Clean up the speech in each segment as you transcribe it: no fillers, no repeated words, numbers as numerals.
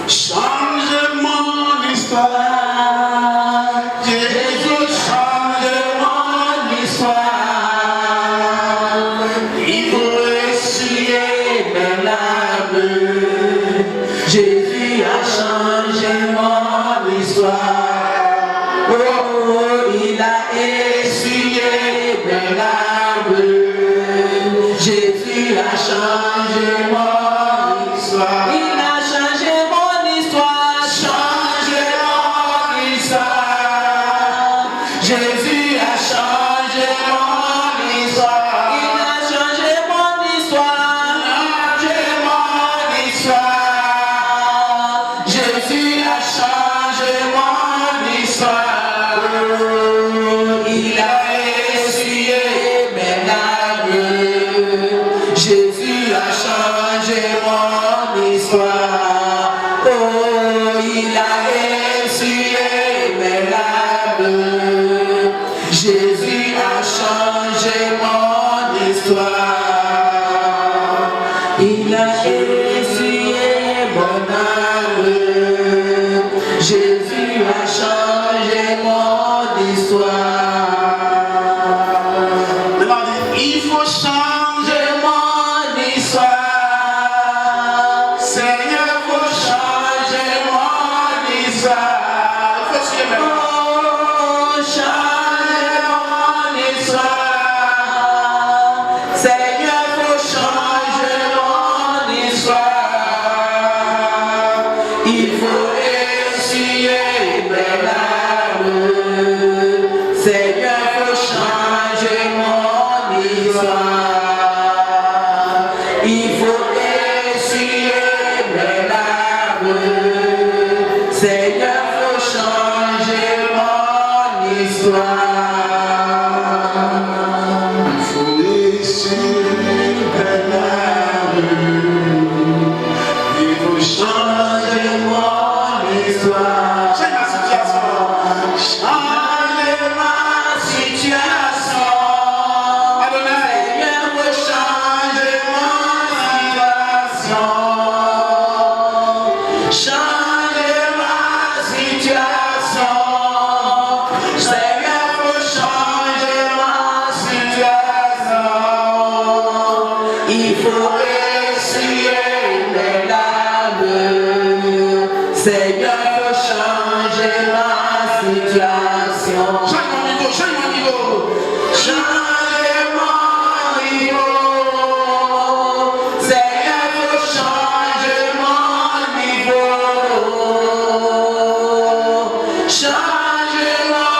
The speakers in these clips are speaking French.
change mon histoire. Jésus change mon histoire. Il faut essuyer mes larmes. Jésus a changé mon histoire. Oh, il a essuyé mes larmes. Jésus a changé mon histoire. Il a changé mon histoire. Changé mon histoire. Jésus a changé mon histoire. Il a changé mon histoire. Changé mon histoire. Jésus a changé mon histoire. Il a essuyé mes larmes. Jésus a changé mon histoire. Oh, il a essuyé mes larmes. Jésus a changé mon histoire. Il a essuyé mon âme. Jésus a changé mon histoire. Il faut changer mon histoire. Seigneur, faut changer mon histoire. Il faut suivre. Oh, changer mon histoire. Seigneur, faut changer mon histoire. Il faut essuyer mes larmes. Seigneur, faut changer mon histoire. Il faut essuyer mes larmes. Seigneur, faut changer mon histoire. Il faut essuyer mes larmes. Il faut changer mon histoire. Change ma situation. Changer ma situation. Seigneur, faut changer mon situation. Changer ma situation. Seigneur, faut changer ma situation. Il faut essuyer mes larmes. Seigneur, faut changer ma situation. Change mon niveau, change mon niveau. Changer mon niveau. Seigneur, faut changer mon niveau. Changer mon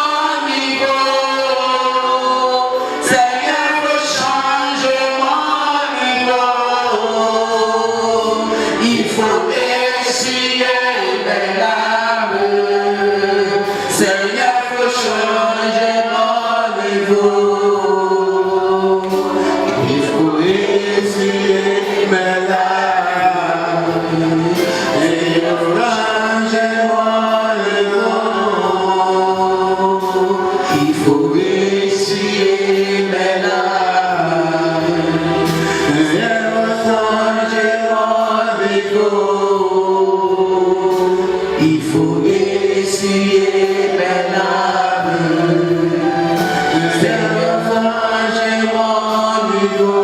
niveau. Seigneur, faut changer mon niveau. Il faut essuyer mes larmes. Seigneur, faut changer mon niveau. Il faut essuyer mes larmes. Et changer mon niveau. Il faut essuyer mes larmes. Et changer mon niveau. Il faut essuyer mes larmes. Seigneur, changer mon niveau.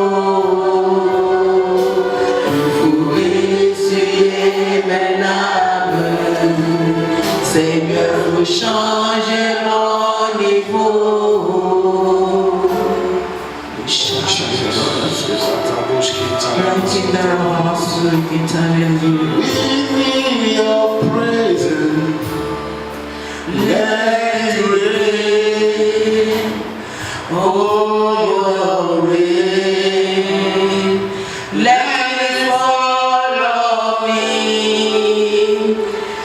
Il faut essuyer mes larmes. Seigneur, faut changer mon niveau. Writing down our sweet Italian lyrics. We need your presence. Let it rain. Oh, your rain. Let it fall on me.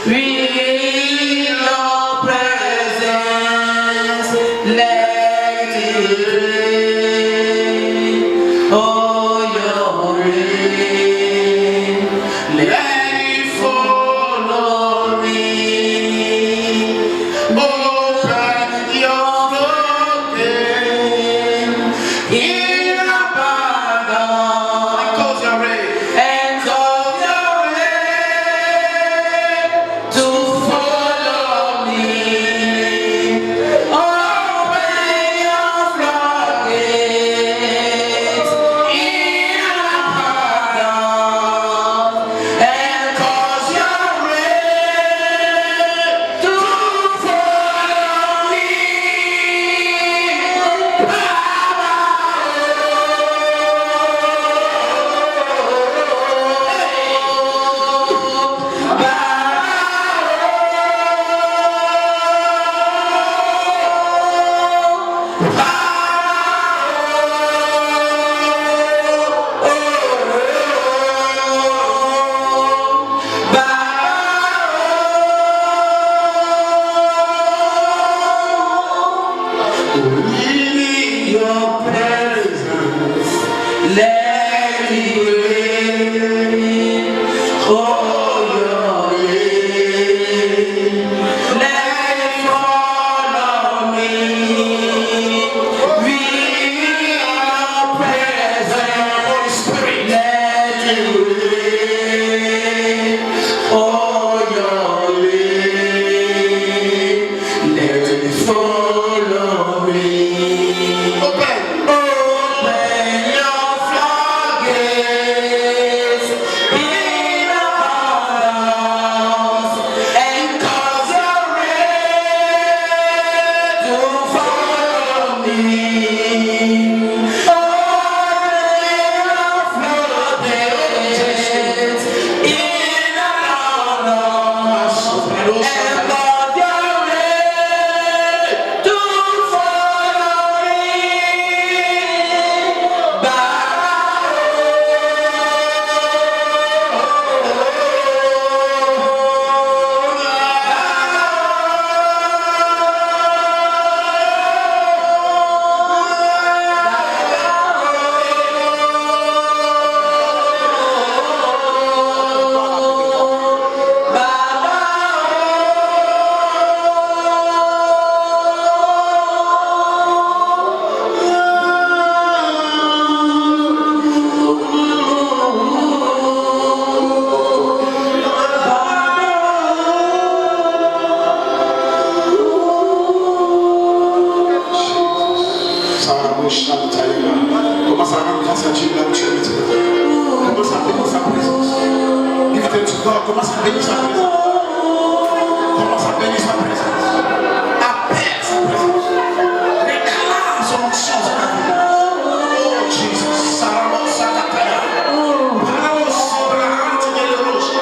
We need your presence. Let it rain. Oh, your rain. Let it bénir sa présence. Commence à bénir sa présence. Appelle sa présence. Réclame son action dans ta vie. Oh Jesus. Saramo Sakataya. Paramo Sobra Antigele Roche.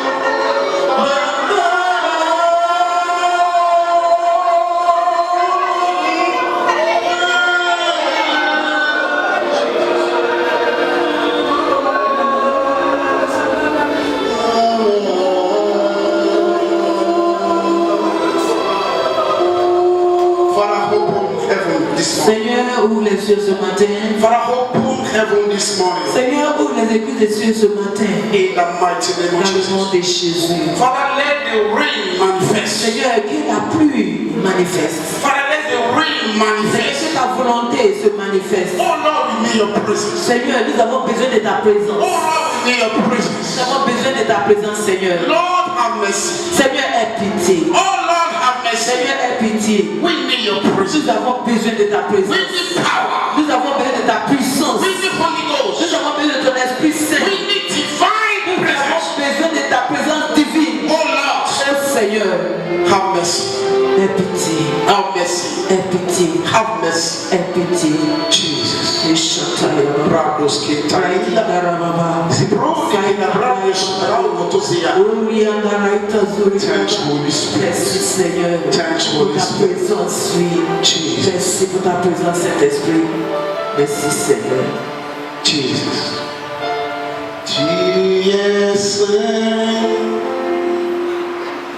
Seigneur, ouvre les cieux ce matin. Seigneur, ouvre les écluses des cieux ce matin. In the mighty name of Dans le Jesus. nom de Jésus. Father, let the rain manifest. Seigneur, que la pluie manifeste. Father, let the rain Seigneur, manifest. que ta volonté se manifeste. Oh Lord, we need your presence. Seigneur, nous avons besoin de ta Oh présence. Lord, we need your Nous presence. avons besoin de ta présence, Seigneur. Lord, have mercy. Seigneur, aie pitié. Oh Lord, have mercy. Seigneur, aie pitié. We need your presence. Nous avons besoin de ta We présence. need power. Nous avons besoin de ta puissance. We need Holy Ghost. Nous avons besoin de ton Esprit Saint. We need divine Nous presence. avons besoin de ta présence divine. Oh Lord, Oh Seigneur, have mercy. aie pitié. Have mercy. Aie pitié. Have mercy. Aie pitié. Jesus. Et chantez. Brados que Raïla Darababa. Zibroni na brados bravo tozia. Oriandaraita Zuri. Thank you, Holy Spirit. Merci Seigneur Thank you, pour Holy ta Spirit. présence, oui. Jesus. Merci pour ta présence, Saint-Esprit. Merci Seigneur. Jesus. Tu es saint,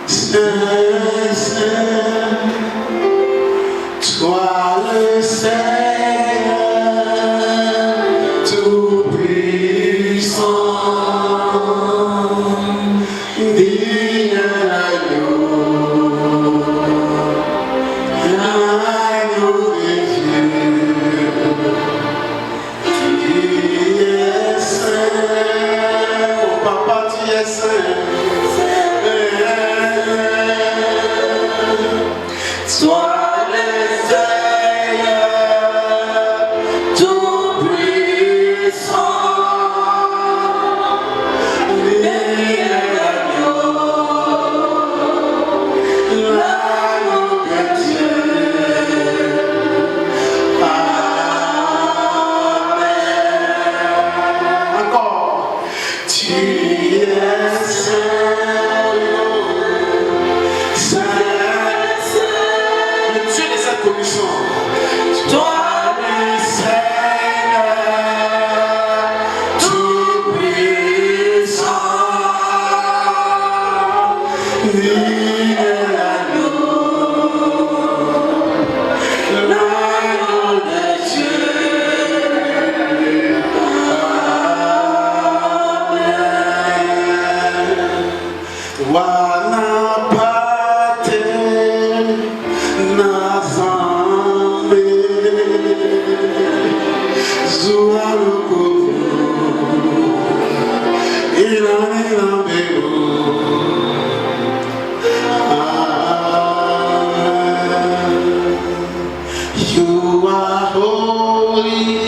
saint, saint. Toi le Seigneur, tout puissant. Digne l'agneau, l'agneau de Dieu. Tu es saint, oh papa, tu es saint. Sois le Seigneur, tout puissant. Digne l'agneau, l'agneau de Dieu. Amen. Encore. Tu es saint, saint, saint. Le Dieu de cette commission. Toi le Seigneur, tout puissant. Digne l'agneau, l'agneau de Dieu. Wanapate nazambe zualukufu ilanilambelu. You are holy,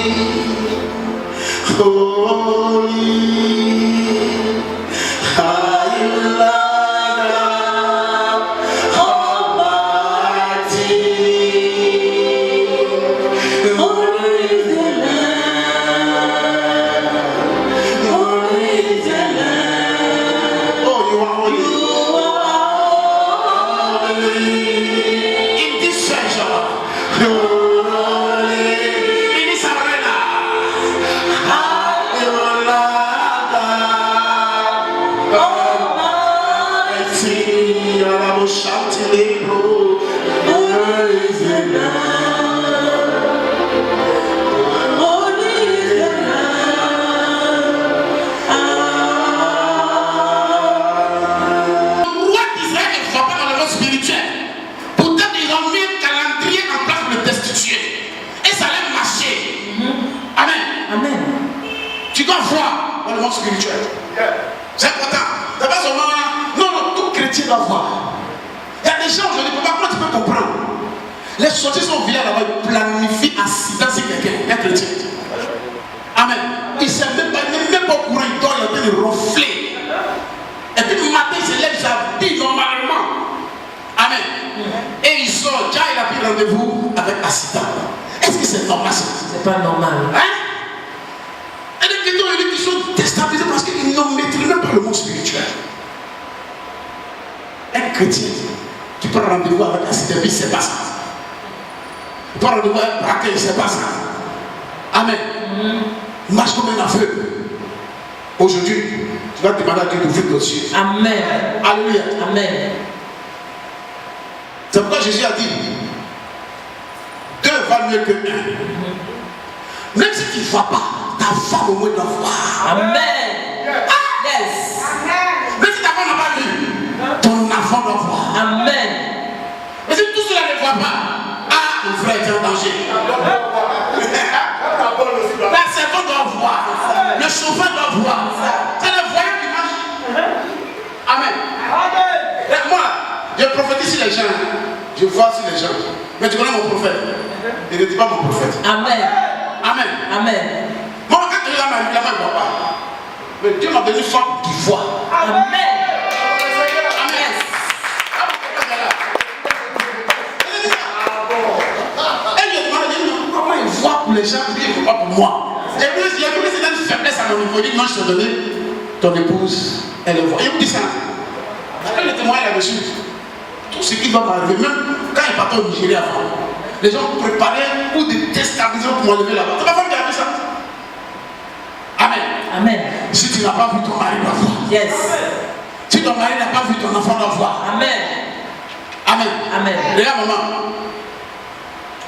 holy. Spirituel. C'est important. C'est pas seulement. Non, tout chrétien doit voir. Il y a des gens aujourd'hui, comment tu peux comprendre? Les sorties sont vilains là-bas, ils planifient accident sur quelqu'un, un chrétien. Amen. Il ne sait même pas courir, il dort, il est en train de ronfler. Et puis le matin, il se lève, rendez-vous avec accident. Est-ce que c'est normal ça? C'est pas normal. Hein? Et les chrétiens, ils sont déstabilisés parce qu'ils ne maîtrisent même pas le monde spirituel. Un chrétien, tu prends rendez-vous avec accident, il ne sait pas ça. Tu prends rendez-vous avec braquet, il ne sait pas ça. Amen. Il marche comme un aveugle. Aujourd'hui, tu vas demander à Dieu d'ouvrir nos yeux. Amen. Alléluia. Amen. C'est pourquoi Jésus a dit 2 valent mieux que 1. Même si tu ne vois pas, ta femme au moins doit voir. Amen. Ah! Yes. Même si ta femme n'a pas vu, ton enfant doit voir. Amen. Mais si tout cela ne voit pas, ah, le frère est en danger. La servante doit voir. Le chauffeur doit voir. C'est le voyant qui marche. Amen. Et moi, je prophétise sur les gens. Je vois sur les gens. Mais tu connais mon prophète. Il ne dit pas mon prophète. Amen. Amen. Amen. Moi, quand je regarde ma vie, la main ne voit pas. Mais Dieu m'a donné une femme qui voit. Amen. Amen. Et je demande, comment il voit pour les gens, il ne voit pas pour moi. Et puis, il y a une faiblesse à mon niveau. Il dit, non, je te donne ton épouse, elle le voit. Et il me dit ça. Quand le témoin est là-dessus, tout ce qui va m'arriver, même quand il partait au Nigeria avant, les gens préparaient pour des déstabiliser pour m'enlever là-bas. C'est ma femme qui a fait ça. Amen. Amen. Si tu n'as pas vu ton mari, doit voir. Yes. Si ton mari n'a pas vu ton enfant, doit voir. Amen. Amen. Amen. Regarde maman.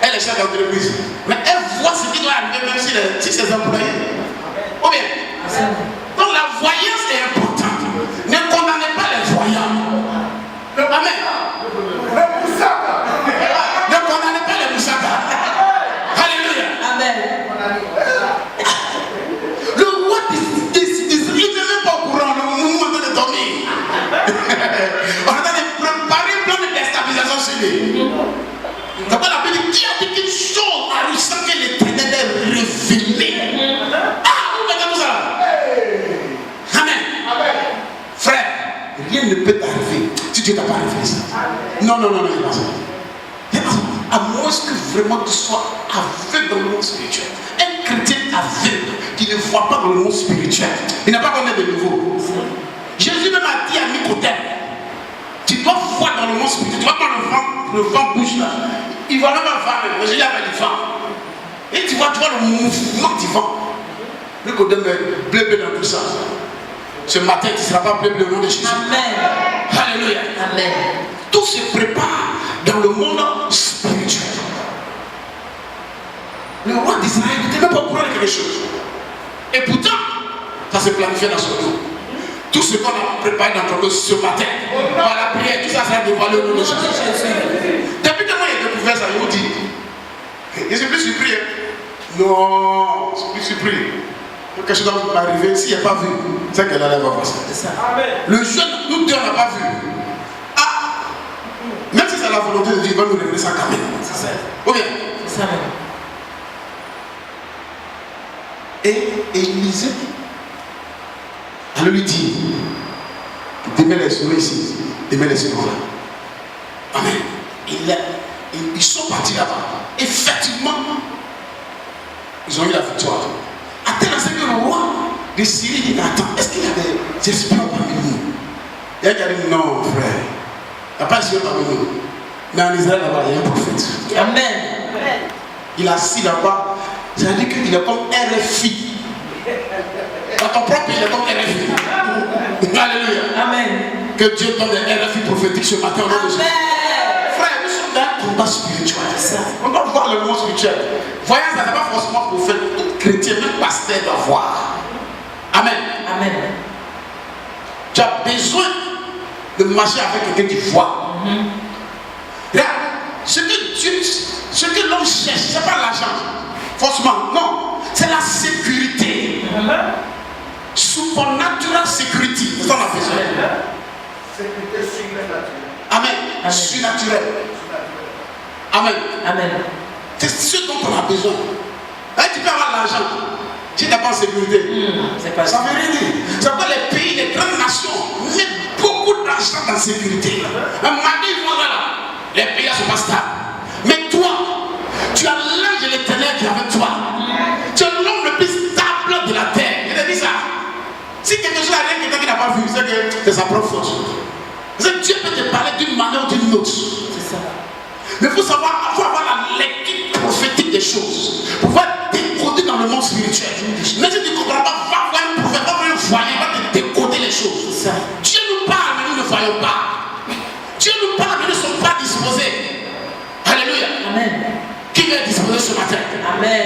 Elle est chef d'entreprise. Mais elle voit ce qui doit arriver même si ses employés. Ou bien. Donc la voyance est importante. Ne condamnez pas les voyants. Amen. Ne condamnez pas les moussaka. Alléluia. Amen. Le roi il n'est même pas au courant. Nous sommes en train de dormir. On est en train de préparer plein de déstabilisation sur lui. C'est pourquoi la Bible dit, qui a dit quelque chose à lui sans que l'Éternel est révélé. Ah, vous mettez tout ça là. Amen. Frère, rien ne peut t'arriver si Dieu ne t'a pas révélé ça. Non, non, non, non, il n'y a pas ça. Il n'y a pas ça. À moins que vraiment tu sois aveugle dans le monde spirituel. Un chrétien aveugle qui ne voit pas dans le monde spirituel, il n'a pas connu de nouveau. Jésus même a dit à Nicodème, tu dois voir dans le monde spirituel. Tu vois quand le vent bouge là, il va même pas vent, mais Jésus avait le vent. Et tu vois le mouvement du vent. Nicodème est bleu dans tout ça. Ce matin, tu ne seras pas bleu au nom de Jésus. Amen. Alléluia. Amen. Tout se prépare dans le monde spirituel. Le roi d'Israël n'était même pas au courant de quelque chose. Et pourtant, ça se planifiait dans son dos. Tout ce qu'on a préparé dans ton dos ce matin, par la prière, tout ça sera dévoilé au nom de Jésus. Depuis que moi j'ai découvert ça, je vous dis, je suis plus surpris. Non, je suis plus surpris. Quelque chose va m'arriver, s'il n'y a pas vu, c'est qu'elle allait voir ça. Le jeune, nous deux, on n'a pas vu. Ah, même si c'est la volonté de Dieu, il va nous révéler ça quand même. C'est ça. Ou bien. C'est ça même. Et Élisée, elle lui dit, démets les souris ici, démets les souris là. Amen. Ils sont partis là-bas. Effectivement, ils ont eu la victoire. À tel instant que le roi de Syrie dit, attends, est-ce qu'il y a des espions parmi nous? Il y a qui a dit, non frère, il n'y a pas d'espions parmi nous. Mais en Israël là-bas, il y a un prophète. Amen. Il est assis là-bas. C'est-à-dire qu'il est comme RFI. Dans ton propre pays, il est comme RFI. Alléluia. Amen. Que Dieu donne des RFI prophétiques ce matin au nom de Jésus. Frère, nous sommes dans un combat spirituel. On doit voir le monde spirituel. Voyons, ça n'est pas forcément prophète. Tout chrétien, même pasteur doit voir. Amen. Amen. Tu as besoin de marcher avec quelqu'un qui voit. Regarde, ce que l'homme cherche, ce n'est pas l'argent. Forcément, non. C'est la sécurité. Supernatural security. C'est ça qu'on a besoin. Sécurité surnaturelle. Amen. Surnaturel. Amen. Amen. C'est ce dont on a besoin. Hein, tu peux avoir l'argent. Si tu n'as pas en sécurité, C'est pas ça ça. ne veut rien dire. C'est pourquoi les pays, les grandes nations mettent beaucoup d'argent dans la sécurité. Un mari, voilà, les pays ne sont pas stables. Mais toi, pas vu, c'est que c'est sa propre faute. Dieu peut te parler d'une manière ou d'une autre. C'est ça. Mais il faut savoir, il faut avoir la lecture prophétique des choses. Pour pouvoir décoder dans le monde spirituel. Mais si tu ne comprends pas, va voir un prophète, va voir un voyant, il va te décoder les choses. C'est ça. Dieu nous parle, mais nous ne voyons pas. Dieu nous parle, mais nous ne sommes pas disposés. Alléluia. Amen. Qui veut être disposé ce matin? Amen.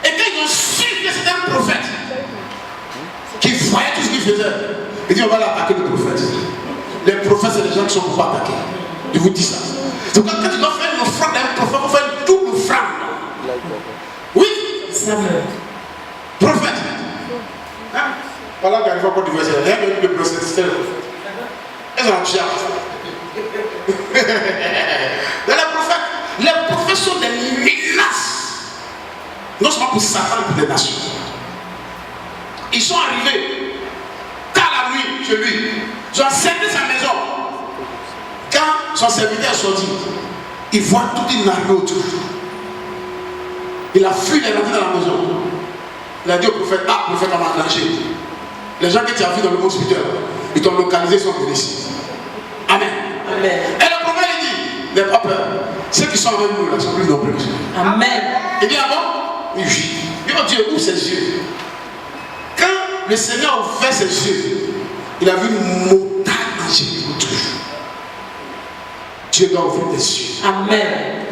Et quand ils ont su que c'était un prophète qui voyait tout ce qu'il faisait, il dit on va l'attaquer le prophète. Les prophètes, c'est les gens qui sont pour attaquer. Je vous dis ça. C'est quand tu dois faire une offrande à un prophète, il faut faire une double offrande. Oui. Samuel. Prophète. Hein? Voilà, il faut qu'on dise rien que le prophète, c'était le prophète. Ils ont tué. Les prophètes sont des menaces. Non seulement pour Satan, mais pour les nations. Ils sont arrivés tard la nuit chez lui. Ils ont cerné sa maison. Quand son serviteur est sorti, il voit toute une armée autour. Il a fui, il est rentré dans la maison. Il a dit au prophète, ah, prophète, on m'a danger. Les gens que tu as vus dans le monde spirituel, ils t'ont localisé, ils sont venus ici. Amen. Amen. Et le prophète il dit, n'aie pas peur. Ceux qui sont avec nous là sont plus nombreux. Amen. Il dit, ah bon? Il dit, oh Dieu, ouvre ses yeux. Quand le Seigneur a ouvert ses yeux, il a vu une montagne angélique autour. Dieu doit ouvrir tes yeux. Amen.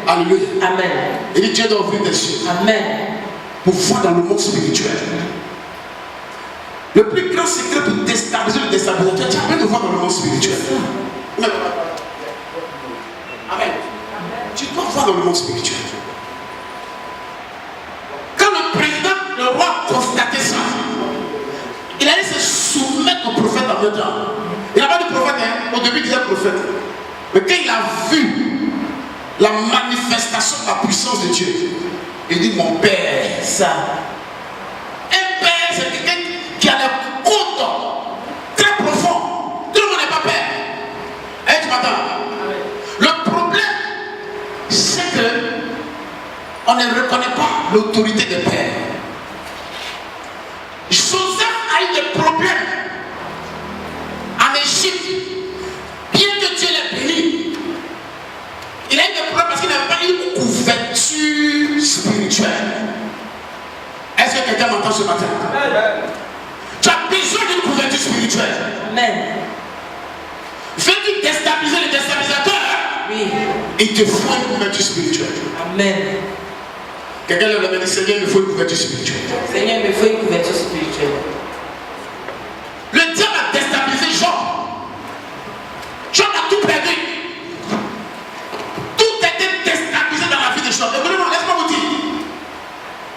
Alléluia. Amen. Il dit, Dieu doit ouvrir tes yeux. Amen. Pour voir dans le monde spirituel. Le plus grand secret pour déstabiliser le déstabilisateur, tu as besoin de voir dans le monde spirituel. Amen. Tu dois voir dans le monde spirituel. Quand le président, le roi constatait ça, il allait se soumettre au prophète en même temps. Il n'a pas de prophète, hein? Au début il disait prophète. Mais quand il a vu la manifestation de la puissance de Dieu, il dit mon père. Ça. Un père, c'est quelqu'un qui a les côtes très profonds. Tout le monde n'est pas père. Hein, tu m'entends? Le problème, c'est que on ne reconnaît pas l'autorité des pères. Joseph a eu des problèmes en Égypte. Bien que Dieu l'ait béni, il a eu des problèmes parce qu'il n'avait pas une couverture spirituelle. Est-ce que quelqu'un m'entend ce matin? Tu as besoin d'une couverture spirituelle. Amen. Veux-tu déstabiliser le déstabilisateur? Oui. Il te faut une couverture spirituelle. Amen. Quelqu'un lève la main et dit Seigneur, il me faut une couverture spirituelle. Seigneur, il me faut une couverture spirituelle. Le diable a déstabilisé Job. Job a tout perdu. Tout était déstabilisé dans la vie de Job. Écoutez-moi, laisse-moi vous dire.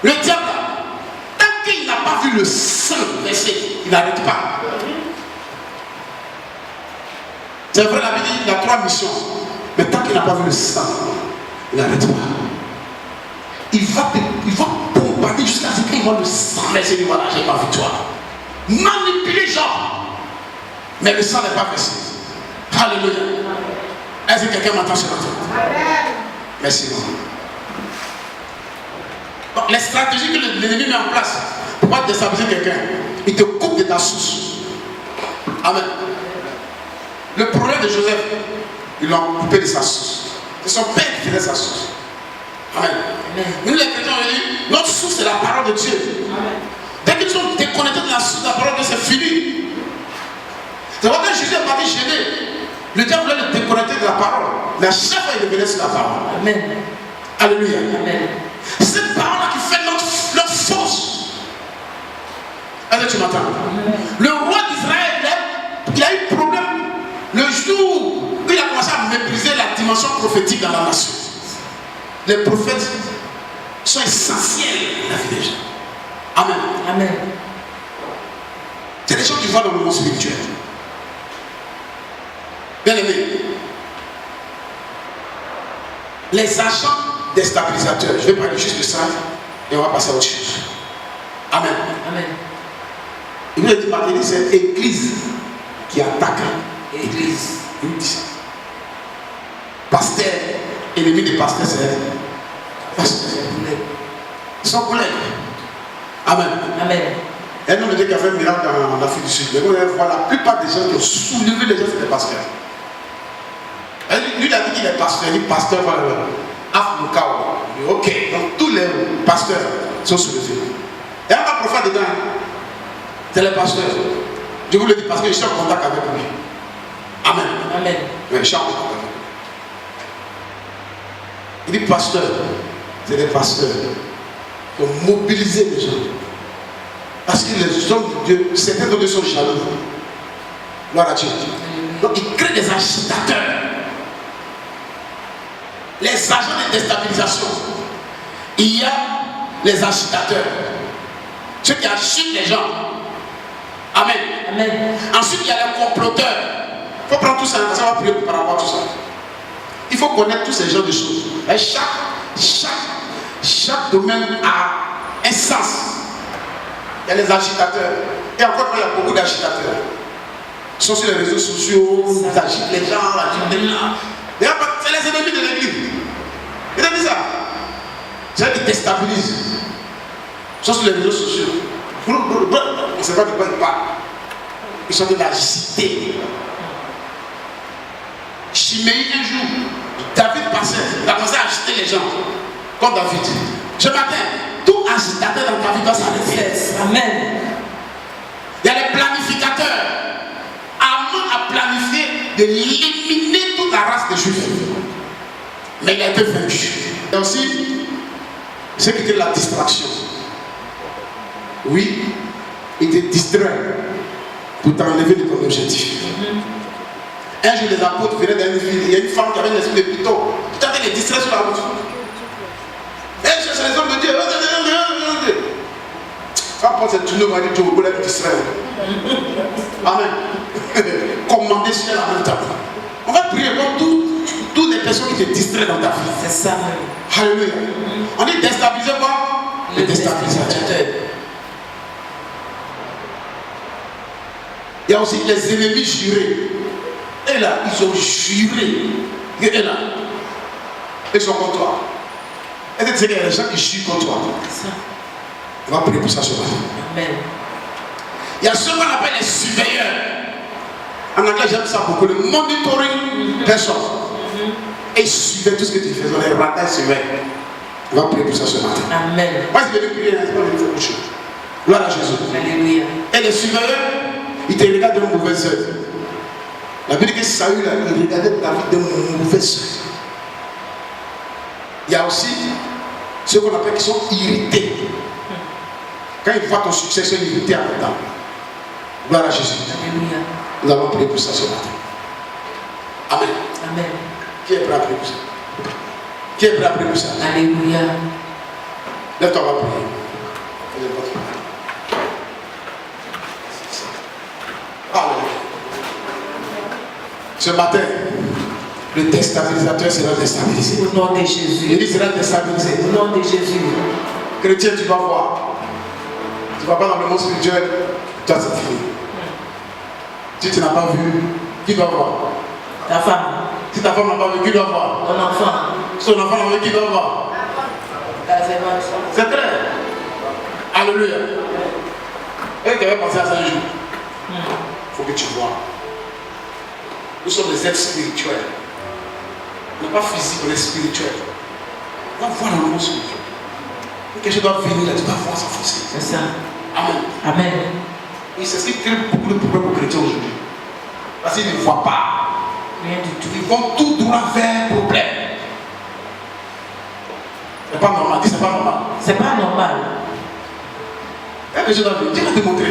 Le diable, tant qu'il n'a pas vu le sang versé, il n'arrête pas. C'est vrai, la Bible dit qu'il a 3 missions. Mais tant qu'il n'a pas vu le sang, il n'arrête pas. Il va bombarder jusqu'à ce qu'il voit le sang. Mais c'est lui, voilà, j'ai ma victoire. Manipuler Job. Mais le sang n'est pas versé. Alléluia. Est-ce que quelqu'un m'entend ce matin? Merci. Donc, les stratégies que l'ennemi met en place pour pouvoir déstabiliser quelqu'un, il te coupe de ta source. Amen. Le problème de Joseph, ils l'ont coupé de sa source. C'est son père qui faisait sa source. Amen. Nous les chrétiens, on dit, notre source c'est la parole de Dieu. Amen. Dès qu'ils sont déconnectés de la source de la parole de Dieu, c'est fini. C'est vrai que Jésus est parti gêner. Le diable voulait le déconnecter de la parole. Mais à chaque fois, il revenait sur la parole. Amen. Alléluia. Amen. C'est cette parole-là qui fait notre force. Est-ce que tu m'entends? Le roi d'Israël, il a eu problème le jour où il a commencé à mépriser la dimension prophétique dans la nation. Les prophètes sont essentiels dans la vie des gens. Amen. Amen. C'est des gens qui voient dans le monde spirituel. Bien aimé, les agents déstabilisateurs, je vais parler juste de ça et on va passer à autre chose. Amen. Amen. Il nous a dit, Marie, c'est l'église qui attaque. Église. Il dit ça. Pasteur, ennemi des pasteurs, c'est pasteur. Ils sont collègues. Amen. Amen. Un homme qui a fait un miracle en Afrique du Sud. Mais vous allez voir, la plupart des gens qui ont soulevé les gens, c'est des pasteurs. Lui, il a dit qu'il est pasteur. Il dit pasteur, voilà. Afro-Kao. Ok, donc tous les pasteurs sont soulevés. Et un prophète dedans, c'est les pasteurs. Je vous le dis parce que je suis en contact avec lui. Amen. Amen. Oui, je suis en contact avec lui. Il dit pasteur, c'est des pasteurs qui ont mobilisé les gens. Parce que les hommes de Dieu, certains d'entre eux sont jaloux. Gloire à Dieu. Donc ils créent des agitateurs. Les agents de déstabilisation. Il y a les agitateurs. Ceux qui agitent les gens. Amen. Amen. Ensuite, il y a les comploteurs. Il faut prendre tout ça, ça va prier par rapport à tout ça. Il faut connaître tous ces genres de choses. Et chaque domaine a un sens. Il y a les agitateurs. Et encore, il y a beaucoup d'agitateurs. Ils sont sur les réseaux sociaux, ils agitent les gens, agitent les gens. C'est les ennemis de l'église. Il a dit ça. C'est-à-dire qu'ils déstabilisent. Ils sont sur les réseaux sociaux. On ne sait pas de quoi ils parlent. Ils sont en train d'agiter. Chiméi, un jour, David passait, il a commencé à agiter les gens. Comme David. Ce matin, tout agitateur dans ta vie doit s'arrêter. Amen. Il y a les planificateurs. Amon a planifié d'éliminer toute la race des Juifs. Mais il a été vaincu. Et aussi, c'est que la distraction. Oui, il te distrait pour t'enlever de ton objectif. Un jour, les apôtres venaient dans une ville, il y a une femme qui avait un esprit de piton. Tout à fait, les distrait sur la route. Et c'est les hommes de Dieu. Quand Paul s'est tourné, on va dire, vous voulez me distraire. Amen. Commandez sur la même table. On va prier pour toutes les personnes qui te distraient dans ta vie. C'est ça. Alléluia. On dit déstabiliser quoi? Le déstabilisateur. Il y a aussi les ennemis jurés. Et là, ils ont juré. Et là, ils sont contre toi. Et tu sais qu'il y a des gens qui jurent contre toi. On va prier pour ça ce matin. Amen. Il y a ce qu'on appelle les surveilleurs. En anglais, j'aime ça beaucoup. Le monitoring person. Et ils suivaient tout ce que tu faisais. On les ratés surveillent. On va prier pour ça ce matin. Amen. Moi, je vais prier, c'est pas de faire autre chose. Gloire à Jésus. Alléluia. Et les surveilleurs, ils te regardent d'un mauvais œil. La Bible dit que Saül, il regardait David d'un mauvais œil. Il y a aussi ceux qu'on appelle qui sont irrités. Quand ils voient ton succès, ils sont irrités avec toi. Gloire à Jésus. Alléluia. Nous allons prier pour ça ce matin. Amen. Amen. Qui est prêt à prier pour ça? Qui est prêt à prier pour ça? Alléluia. Lève-toi, on va prier. Alléluia. Ce matin, le déstabilisateur sera déstabilisé. Au nom de Jésus. Il sera déstabilisé. Au nom de Jésus. Chrétien, tu vas voir. Tu ne vas pas dans le monde spirituel, toi c'est fini. Si tu n'as pas vu, qui doit voir? Ta femme. Si ta femme n'a pas vu, qui doit voir? Ton enfant. Si ton enfant n'a vu, qui doit voir? C'est clair. Alléluia. Et tu avais pensé à ça un jour. Il faut que tu vois. Nous sommes des êtres spirituels. On n'est pas physique, on est spirituel. On va voir dans le monde spirituel. Quand quelque chose doit venir là, tu dois voir ça forcer. C'est ça. Amen. Amen. Et c'est ce qui crée beaucoup de problèmes aux chrétiens aujourd'hui. Parce qu'ils ne voient pas. Rien du tout. Ils vont tout droit vers le problème. C'est pas normal. Dis, c'est pas normal. C'est pas normal. Quelque chose doit venir. Dieu va te montrer.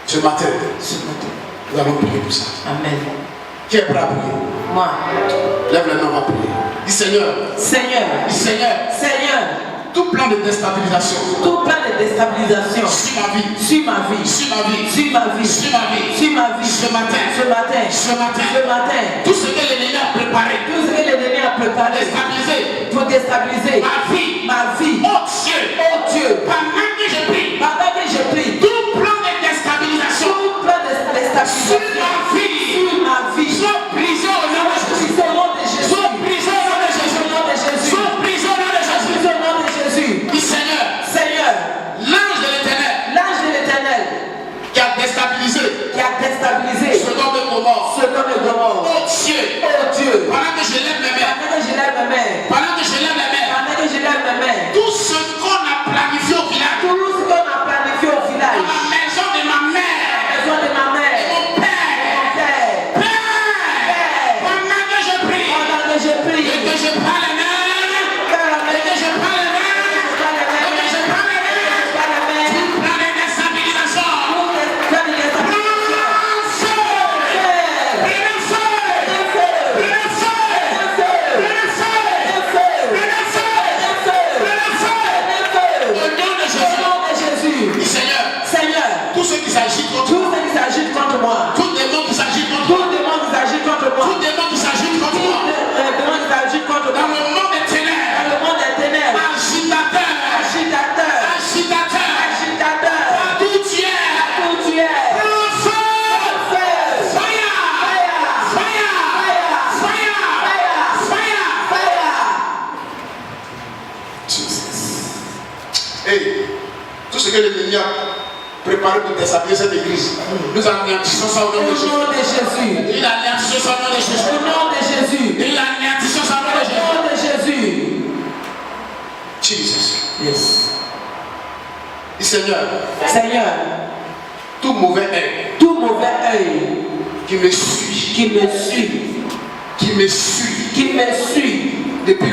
Ce matin, nous allons prier pour ça. Amen. Qui est prêt à prier? Moi. Lève les mains, on va prier. Dis Seigneur. Seigneur. Dis Seigneur. Seigneur. Tout plan de déstabilisation. Tout plan de déstabilisation. Sur ma vie. Sur ma vie. Sur ma vie. Sur ma vie. Sur ma vie. Sur ma vie. Ce matin. Ce matin. Ce matin. Ce matin. Tout ce que l'ennemi a préparé. Tout ce que l'ennemi a préparé. Déstabiliser. Pour déstabiliser. Ma vie. Ma vie. Oh Dieu. Oh Dieu. Pendant que je prie. Pendant que je prie. Tout plan de déstabilisation. Tout plan de déstabilisation. Sur ma vie. Sur ma vie. Sois brisé au nom de Jésus. Au nom de Jésus. Sois brisé au nom de Jésus. Au nom de Jésus. Sois brisé au nom de Jésus. Au nom de Jésus. Dis Seigneur. déstabiliser. Sodome et Gomorrhe. Sodome et Gomorrhe. Oh Dieu. Oh Dieu. Pendant que je lève mes mains. Pendant que je lève mes mains. Pendant que je lève mes mains. Pendant que je lève mes mains. Tout ce qu'on a planifié au village. Tout ce qu'on a planifié au village. Dans la maison de ma mère. La maison de ma mère. Mon père. Mon père. Père. Pendant que je prie. Pendant que je prie. Et que je prends les mains. Et que je prends les mains. Et que je prends les mains. Tout plan de déstabilisation. Tout ce qui s'agit contre moi, tout démon qui s'agit contre moi, tout démon qui s'agit contre moi, dans le monde des ténèbres, agitateur, partout tu es, hey, tout ce que l'ennemi a préparé pour déstabiliser cette église, nous anéantissons ça au nom de Jésus. Il anéantissons ça au nom de Jésus. Il anéantissons ça au nom de Jésus. Jesus. Yes. Dis Seigneur, Seigneur, tout mauvais œil tout mauvais œil qui me suit, qui me suit depuis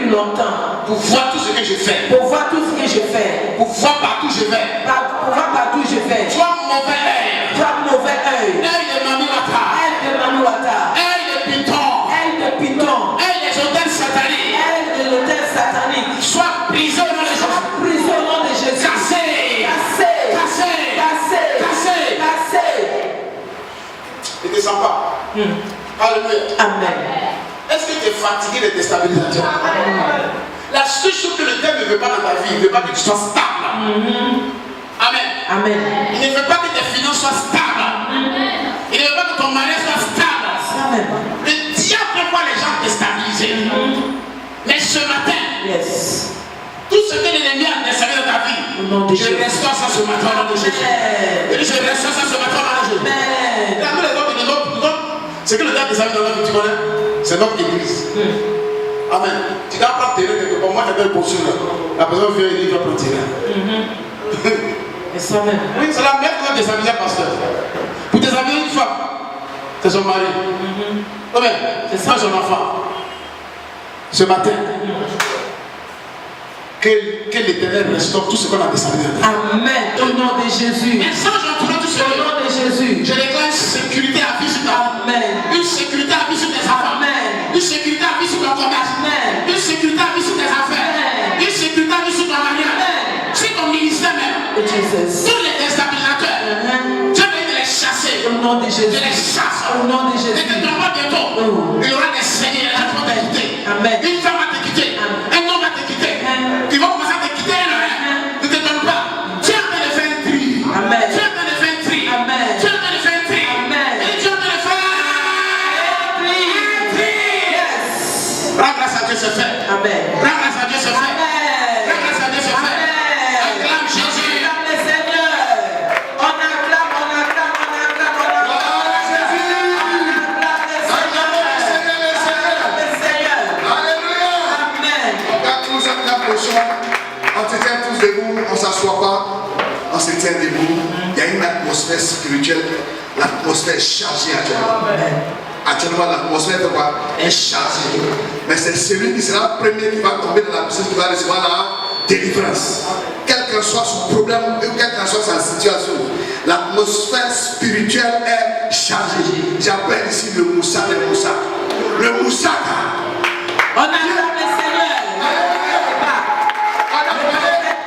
longtemps, pour voir tout ce que je fais, pour voir tout ce que je fais, pour voir partout où je vais. pour voir partout où je vais. Toi mauvais œil, Toi mauvais œil, œil de Mami Wata, œil de Mamouata, œil de Python, œil de Python, œil des hôtels sataniques, œil de l'hôtel satanique, sois brisé au nom de Jésus. prise au nom de Jésus. Cassé, Cassé, cassé, cassé. Ne descends pas. Alléluia. Amen. Est-ce que tu es fatigué de déstabilisation? La seule chose que le diable ne veut pas dans ta vie, il ne veut pas que tu sois stable. Amen. Amen. Il ne veut pas que tes finances soient stables. Il ne veut pas que ton mariage soit stable. Amen. Le diable voit les gens déstabilisés. Mais ce matin, Yes. tout ce que l'ennemi a déstabilisé dans ta vie, je restaure ça ce matin au nom de Jésus. Je restaure ça ce matin au nom de Jésus. Amen. Regardez les autres, ce que le diable déstabilise dans notre vie, tu connais? C'est notre église. Amen. Tu dois prendre terrain quelque part. Moi, j'ai fait le poursuivre. La personne vient et dit, tu vas prendre terrain. C'est Amen. Oui, c'est la meilleure chose de déstabiliser un pasteur. Pour déstabiliser une femme, c'est son mari. Oui, c'est ça son enfant. Ce matin, que l'Éternel restaure tout ce qu'on a déstabilisé. Amen. Au nom de Jésus. Et sans j'entends tout ce Au nom de Jésus. je déclare une sécurité à vie sur ta vie. Amen. Une sécurité à vie sur tes enfants. Amen. Une sécurité à vie sur ton commerce. Amen. Une sécurité à vie sur tes affaires. Amen. Une sécurité à vie sur ton mariage. Amen. Sur ton ministère même. Jesus. Tous les déstabilisateurs. Dieu veut de les chasser. Au nom de De Jésus. les chasser. Au nom de Et Jésus. que ton roi bientôt, il y aura des seigneurs, les gens vont te quitter. Amen. Une femme va te quitter. Un homme va te quitter. Ils vont commencer à te quitter. Ne te donne pas. Tu es en train de faire un tri. Amen. Tu es en train de faire un tri. Amen. Tu es en train de faire un tri. Amen. Et tu es en train de faire un tri. Yes. Rends grâce à Dieu, c'est fait. Amen. Rends grâce à Dieu, c'est fait. Amen. Rends grâce à Dieu, c'est fait. Acclame Jésus. Acclame le Seigneur. On acclame, on acclame, on acclame, on acclame. Gloire à Jésus. Acclame le Seigneur. Acclame le Seigneur. Acclame le Seigneur. Alléluia. Amen. Quand nous sommes la position, on se tient tous debout, on ne s'assoit pas, on se tient debout. Il y a une atmosphère spirituelle, l'atmosphère est chargée actuellement. Actuellement, l'atmosphère de quoi est chargée. Mais c'est celui qui sera le premier qui va tomber dans la piscine qui va recevoir la délivrance. Quel que soit son problème, quelle que soit sa situation, l'atmosphère spirituelle est chargée. J'appelle ici le Moussa des Moussa. Le Moussaka. On acclame le Seigneur.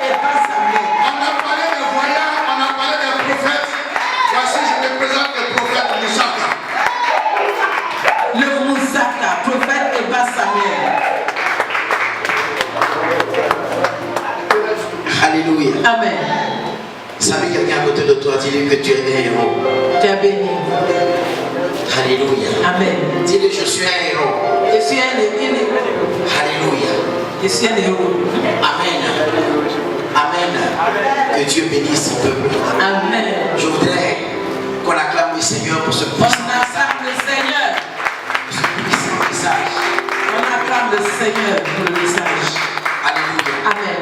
On a parlé de voyants, on a parlé de prophètes. Voici, je te présente le prophète Moussaka. Le Moussaka, prophète Eva Samuel. Alléluia. Amen. Savez quelqu'un à côté de toi, dis-lui que tu es un héros. Tu es béni. Alléluia. Amen. Dis-lui je suis un héros. Je suis un héros. Alléluia. Je suis un héros. Amen. Amen. Que Dieu bénisse son peuple. Amen. Je voudrais qu'on acclame Seigneur pour le message. Alléluia. Amen.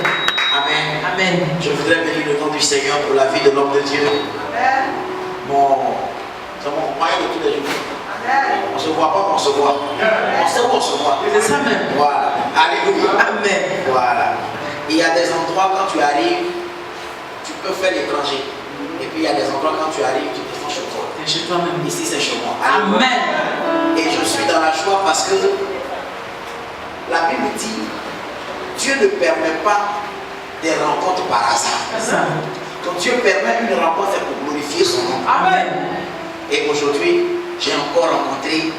Amen. Amen. Je voudrais bénir le nom du Seigneur pour la vie de l'homme de Dieu. C'est mon moyen de tous les jours. On ne se voit pas, mais on se voit. On sait où on se voit. C'est ça même. Voilà. Alléluia. Amen. Voilà. Il y a des endroits quand tu arrives, tu peux faire l'étranger. Et puis il y a des endroits quand tu arrives, tu te sens chez toi. C'est chez toi-même. Ici c'est chez moi. Amen. Et je suis dans la joie parce que la Bible dit, Dieu ne permet pas des rencontres par hasard. C'est ça. Quand Dieu permet une rencontre, c'est pour glorifier son nom. Amen. Et aujourd'hui, j'ai encore rencontré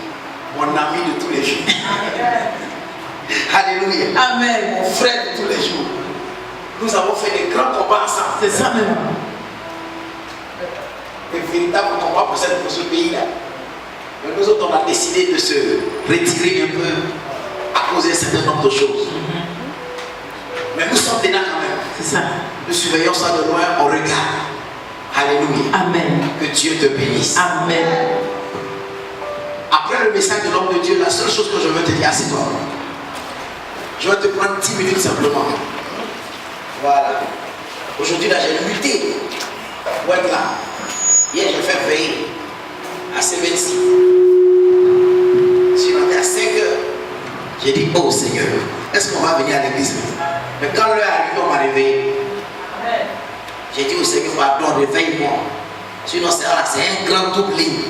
mon ami de tous les jours. Alléluia. Amen. Mon frère de tous les jours. Nous avons fait des grands combats ensemble. C'est ça même. Des véritables combats pour ce pays-là. Mais nous autres, on a décidé de se retirer un peu à cause d'un certain nombre de choses. Mais nous sommes dedans quand même. C'est ça. Nous surveillons ça de loin, on regarde. Alléluia. Amen. Que Dieu te bénisse. Amen. Après le message de l'homme de Dieu, la seule chose que je veux te dire, c'est toi. Je vais te prendre 10 minutes simplement. Voilà. Aujourd'hui, là, j'ai lutté pour être là. Hier, j'ai fait veiller à C26. Je suis rentré à 5 heures. J'ai dit, oh Seigneur, est-ce qu'on va venir à l'église? Mais quand l'heure est arrivée, on m'a réveillé. J'ai dit au Seigneur, pardon, réveille-moi. Sinon, c'est un grand double ligne.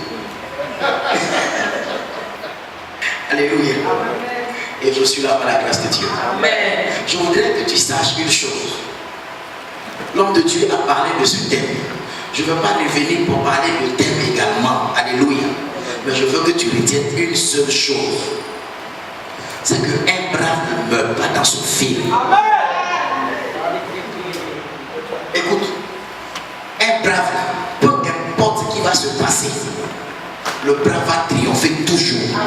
Alléluia. Et je suis là par la grâce de Dieu. Amen. Je voudrais que tu saches une chose. L'homme de Dieu a parlé de ce thème. Je ne veux pas revenir pour parler de thème également. Alléluia. Mais je veux que tu retiennes une seule chose. C'est qu'un brave ne meurt pas dans son film. Écoute, un brave, peu importe ce qui va se passer, le brave va triompher toujours.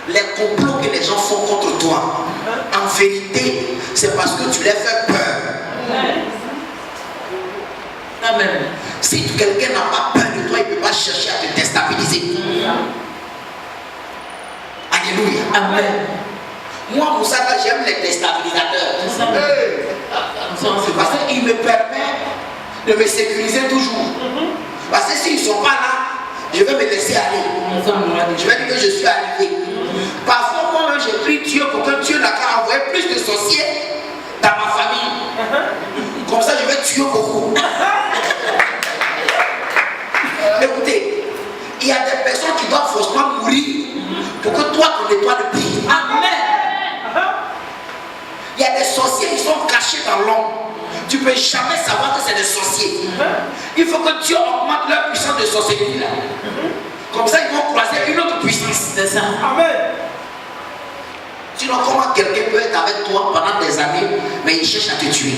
Les complots que les gens font contre toi, en vérité, c'est parce que tu les fais peur. Amen. Si quelqu'un n'a pas peur de toi, il ne peut pas chercher à te déstabiliser. Alléluia. Amen. Moi, Moussa, j'aime les déstabilisateurs. C'est ça. Parce qu'il me permet de me sécuriser toujours. Parce que s'ils ne sont pas là, je vais me laisser aller. Je vais dire que je suis arrivé. Parfois, moi, j'ai pris Dieu pour que Dieu n'a qu'à envoyer plus de sorciers dans ma famille. Comme ça, je vais tuer beaucoup. Écoutez, il y a des personnes qui doivent forcément mourir pour que toi, ton étoile brille. Amen. Il y a des sorciers qui sont cachés dans l'ombre. Tu ne peux jamais savoir que c'est des sorciers. Il faut que Dieu augmente leur puissance de sorcellerie. Comme ça, ils vont croiser une autre puissance. C'est ça. Amen. Sinon, comment quelqu'un peut être avec toi pendant des années, mais il cherche à te tuer?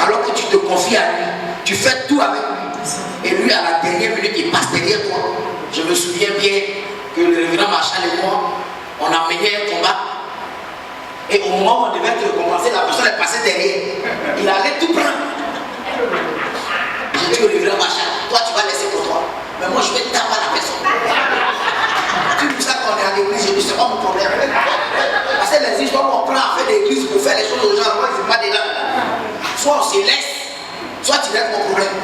Alors que tu te confies à lui, tu fais tout avec lui. Et lui, à la dernière minute, il passe derrière toi. Je me souviens bien que le révérend Marshall et moi, on a mené un combat. Et au moment où on devait recommencer, la personne est passée derrière. Il allait tout prendre. J'ai dit au révérend Marshall, toi tu vas laisser pour toi. Mais moi je vais taper la personne. Tu dis ça quand on est à l'église, j'ai dit c'est pas mon problème. Parce que les histoires qu'on prend à faire l'église pour faire les choses aux gens, moi je ne suis pas de là. Soit on se laisse, soit tu règles mon problème.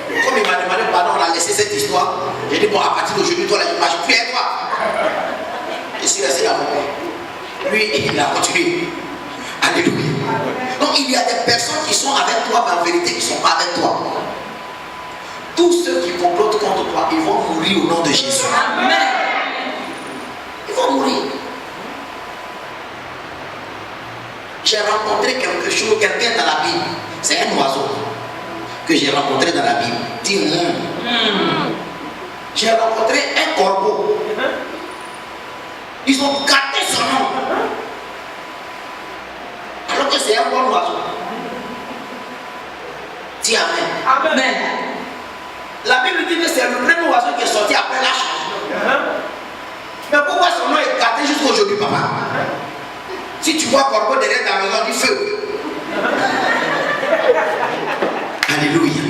Comme il m'a demandé pardon, on a laissé cette histoire. J'ai dit bon, à partir d'aujourd'hui, toi là, je ne marche plus avec toi. Je suis resté dans mon coin. Lui, il a continué. Alléluia. Donc il y a des personnes qui sont avec toi, mais en vérité, qui ne sont pas avec toi. Tous ceux qui complotent contre toi, ils vont mourir au nom de Jésus. Amen. Ils vont mourir. J'ai rencontré quelque chose, quelqu'un dans la Bible. C'est un oiseau que j'ai rencontré dans la Bible. Dis J'ai rencontré un corbeau. Ils ont gâté son nom. Alors que c'est un bon oiseau. Dis Amen. Amen. La Bible dit que c'est le premier oiseau qui est sorti après la change. Mais pourquoi son nom est gâté jusqu'aujourd'hui, papa? Si tu vois corbeau derrière ta maison, dis feu. Alléluia.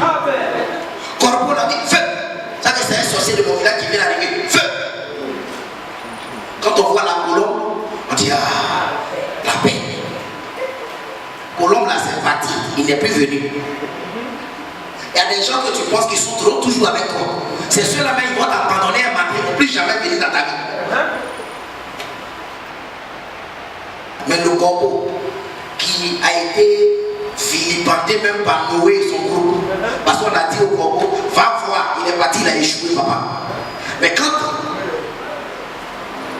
Corbeau là dit feu. Ça que c'est un sorcier de mon village qui vient d'arriver. Feu. Quand on voit la colombe, on dit ah, la paix. Colombe là c'est parti, il n'est plus venu. Il y a des gens que tu penses qu'ils sont toujours avec toi. C'est ceux-là même qui vont t'abandonner un matin, ils ne vont plus jamais venir dans ta vie. Mais le corbeau qui a été filipanté même par Noé et son groupe, parce qu'on a dit au corbeau, va voir, il est parti, il a échoué, papa. Mais quand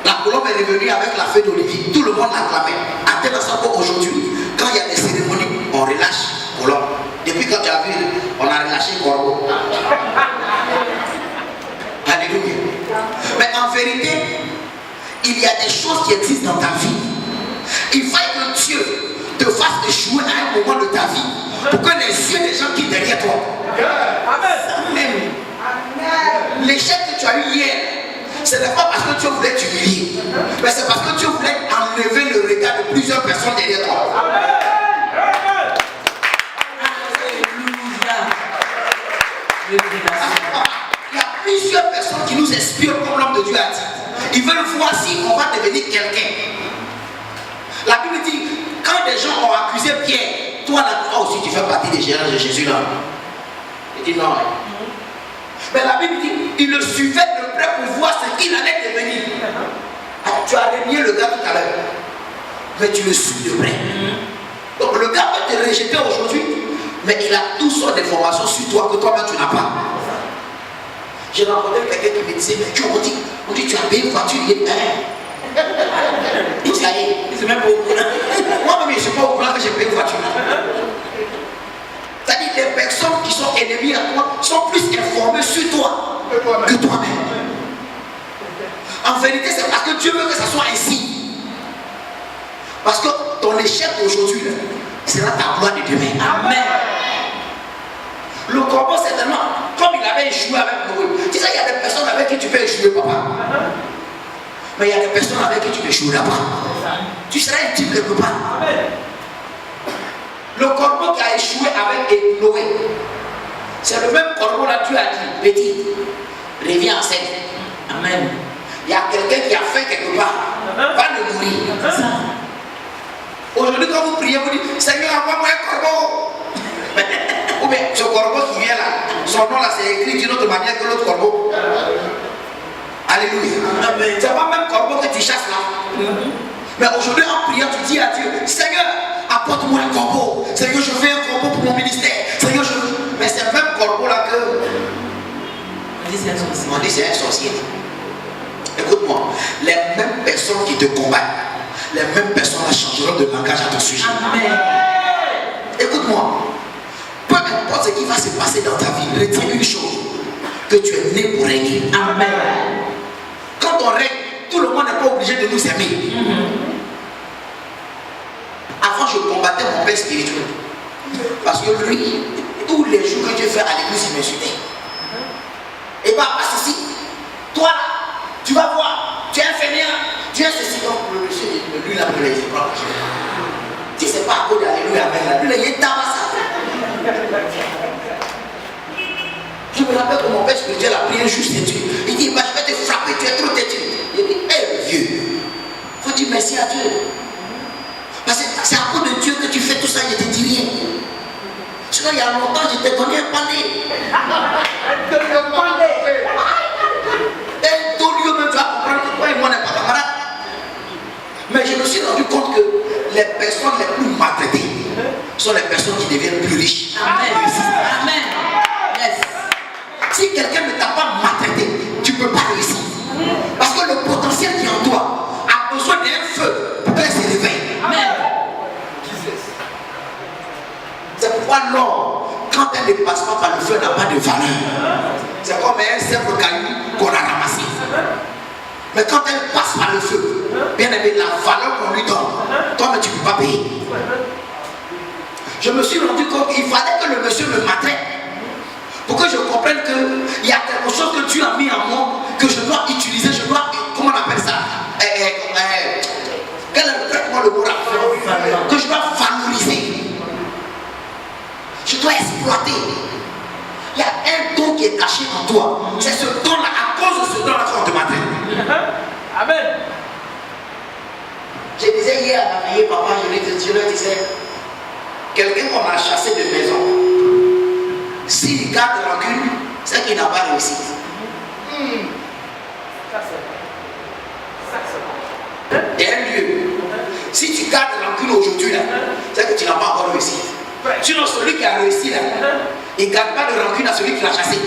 la colombe est revenue avec la feuille d'olivier, tout le monde l'acclamait. À tel instant qu'aujourd'hui, quand il y a des cérémonies, on relâche colombe. Depuis quand tu as vu, on a relâché corbeau. Alléluia. Mais en vérité, il y a des choses qui existent dans ta vie. Il faut que Dieu te fasse échouer à un moment de ta vie pour que les yeux des gens quittent derrière toi. Amen. L'échec que tu as eu hier, ce n'est pas parce que Dieu voulait t'humilier, mais c'est parce que Dieu voulait enlever le regard de plusieurs personnes derrière toi. Il y a plusieurs personnes qui nous inspirent comme l'homme de Dieu a dit. Ils veulent voir si on va devenir quelqu'un. La Bible dit, quand des gens ont accusé Pierre, toi là aussi tu fais partie des gérants de Jésus là. Il dit non. Mais la Bible dit, il le suivait de près pour voir ce qu'il allait devenir. Tu as renié le gars tout à l'heure, mais tu le suis de près. Donc le gars peut te rejeter aujourd'hui, mais il a toutes sortes d'informations sur toi que toi-même tu n'as pas. J'ai rencontré quelqu'un qui me disait, mais on dit tu as payé une voiture, il est il dit, c'est même pas au courant. Moi-même, je ne suis pas au courant que j'ai payé une voiture. C'est-à-dire que les personnes qui sont ennemies à toi sont plus informées sur toi que toi-même. En vérité, c'est parce que Dieu veut que ça soit ainsi. Parce que ton échec d'aujourd'hui sera ta gloire de demain. Amen. Le corbeau, c'est tellement, comme il avait échoué avec Noé. Tu sais, il y a des personnes avec qui tu peux échouer, papa. Mais il y a des personnes avec qui tu peux échouer là-bas. Tu seras utile quelque part. Le corbeau qui a échoué avec Noé, c'est le même corbeau là, Dieu a dit, petit, reviens en scène. Amen. Il y a quelqu'un qui a faim quelque part, va le nourrir. Aujourd'hui, quand vous priez, vous dites, Seigneur, envoie-moi un corbeau. Ou bien ce corbeau qui vient là, son nom là c'est écrit d'une autre manière que l'autre corbeau. Alléluia. C'est pas le même corbeau que tu chasses là. Mais aujourd'hui en priant, tu dis à Dieu, Seigneur, apporte-moi un corbeau. Seigneur, je veux un corbeau pour mon ministère. Seigneur, je veux. Mais c'est le même corbeau là que. On dit c'est un sorcier. On dit c'est un sorcier. Écoute-moi, les mêmes personnes qui te combattent, les mêmes personnes changeront de langage à ton sujet. Amen. Écoute-moi. Peu importe ce qui va se passer dans ta vie, retiens une chose, que tu es né pour régner. Amen. Quand on règne, tout le monde n'est pas obligé de nous aimer. Avant, je combattais mon père spirituel. Parce que lui, tous les jours que Dieu fait à l'église, il m'insultait. Et bah, passe ici. Toi là, tu vas voir, tu es un fainéant, tu es ceci. Donc, le monsieur, lui là, il est propre. Si c'est pas à cause d'Alléluia, mais lui, il est tabassé. Je me rappelle que mon père spirituel a prié juste et Dieu. Il dit, bah, je vais te frapper, tu es trop têtu. Il dit, hé vieux, il faut dire merci à Dieu. Parce que c'est à cause de Dieu que tu fais tout ça, je ne te dis rien. Sinon, il y a longtemps, je t'ai donné un palais. Un dolio, même tu vas comprendre que toi et moi, on n'est pas camarades. Mais je me suis rendu compte que les personnes les plus maltraitées sont les personnes qui deviennent plus riches. Amen. Amen. Yes. Si quelqu'un ne t'a pas maltraité, tu ne peux pas réussir. Parce que le potentiel qui est en toi a besoin d'un feu pour qu'elle se réveille. Amen. C'est pourquoi l'or, quand elle ne passe pas par le feu, n'a pas de valeur. C'est comme un simple caillou qu'on a ramassé. Mais quand elle passe par le feu, bien aimé, la valeur qu'on lui donne, toi, mais tu ne peux pas payer. Je me suis rendu compte qu'il fallait que le monsieur me maltraite pour que je comprenne qu'il y a quelque chose que Dieu a mis en moi que je dois utiliser, je dois, comment on appelle ça, quel est le mot là, que je dois valoriser, je dois exploiter. Il y a un don qui est caché en toi, c'est ce don là, à cause de ce don là qu'on te maltraite. Amen. Je disais hier à ma fille, papa, je lui disais, quelqu'un qu'on a chassé de maison, s'il garde rancune, c'est qu'il n'a pas réussi. Et un lieu. Si tu gardes rancune aujourd'hui, c'est que tu n'as pas encore réussi. Sinon, celui qui a réussi, là, il ne garde pas de rancune à celui qui l'a chassé.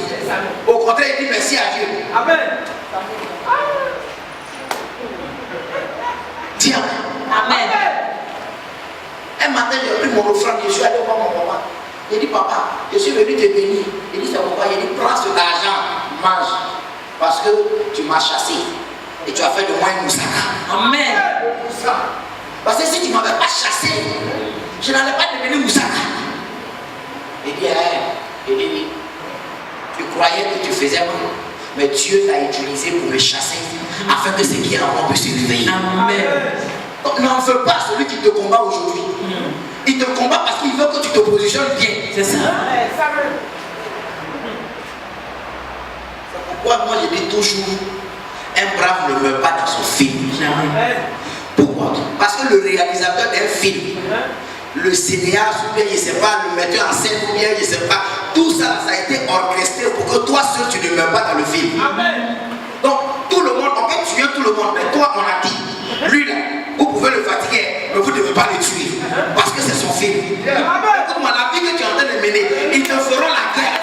Au contraire, il dit merci à Dieu. Amen. Dis amen. Amen. Un matin, j'ai pris mon offrande, je suis allé voir mon papa. Il dit, papa, je suis venu te bénir. Il dit, c'est pourquoi? Il dit, prends cet argent, mange. Parce que tu m'as chassé. Et tu as fait de moi une moussaka. Amen. Parce que si tu ne m'avais pas chassé, je n'allais pas devenir moussaka. Il dit, oui. Tu croyais que tu faisais mal, mais Dieu t'a utilisé pour me chasser, afin que ce qui est en moi puisse se réveiller. Amen. Donc n'en veux pas celui qui te combat aujourd'hui. Il te combat parce qu'il veut que tu te positionnes bien. C'est ça. C'est pourquoi moi je dis toujours, un brave ne meurt pas dans son film. Pourquoi? Parce que le réalisateur d'un film, le cinéaste ou bien je ne sais pas, le metteur en scène ou bien je ne sais pas, tout ça, ça a été orchestré pour que toi seul tu ne meurs pas dans le film. Amen. Donc tout le monde, on peut tuer tout le monde, mais toi on a dit, lui là, vous pouvez le fatiguer, mais vous ne devez pas le tuer, parce que c'est son film. Écoute-moi, la vie que tu es en train de mener, ils te feront la guerre.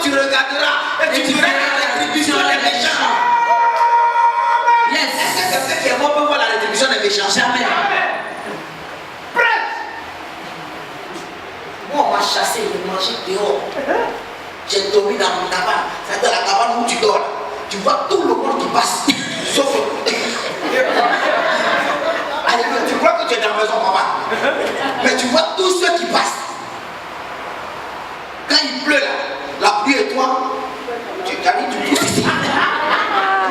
Tu regarderas et tu verras la rétribution des méchants. Yes. Est-ce que quelqu'un qui est mort peut voir la rétribution des méchants? Jamais. Moi, on m'a chassé, je mangeais dehors. J'ai dormi dans mon cabane. C'est dans la cabane où tu dors. Tu vois tout le monde qui passe. Sauf. Allez, tu crois que tu es dans la maison, papa. Mais tu vois tous ceux qui passent. Quand il pleut là. La pluie et toi, tu pousses ici.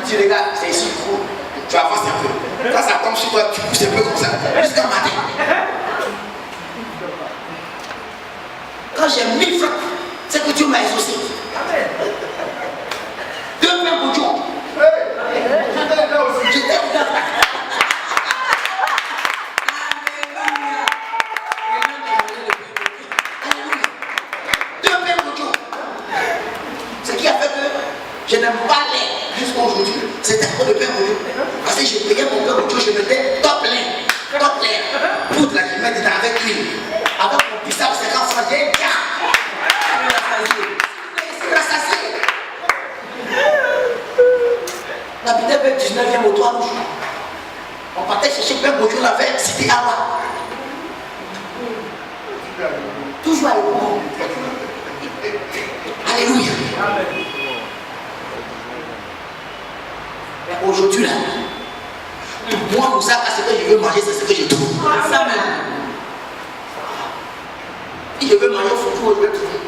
Tu regardes, c'est ici, tu avances un peu. Quand ça tombe sur toi, tu pousses un peu comme ça, jusqu'à matin. Quand j'ai 1000 francs, c'est que Dieu m'a exaucé. 2 pains pour Dieu. J'étais je n'aime pas l'air jusqu'à aujourd'hui. C'était un peu de pain pour Dieu. Parce que je payais mon pain pour Dieu, je mettais top l'air. Top l'air. Poudre là, je mettais avec l'huile. Avec mon pissage, 50 francs, j'ai dit, c'est rassasié. On habitait vers 19e au toit rouge. On partait chercher pain pour Dieu, la veille, c'était Awa. Toujours avec moi. Alléluia. Mais aujourd'hui là, moi Moussaka, ce que je veux manger, c'est ce que je trouve. Ça même. Si je veux manger au four, je vais trouver.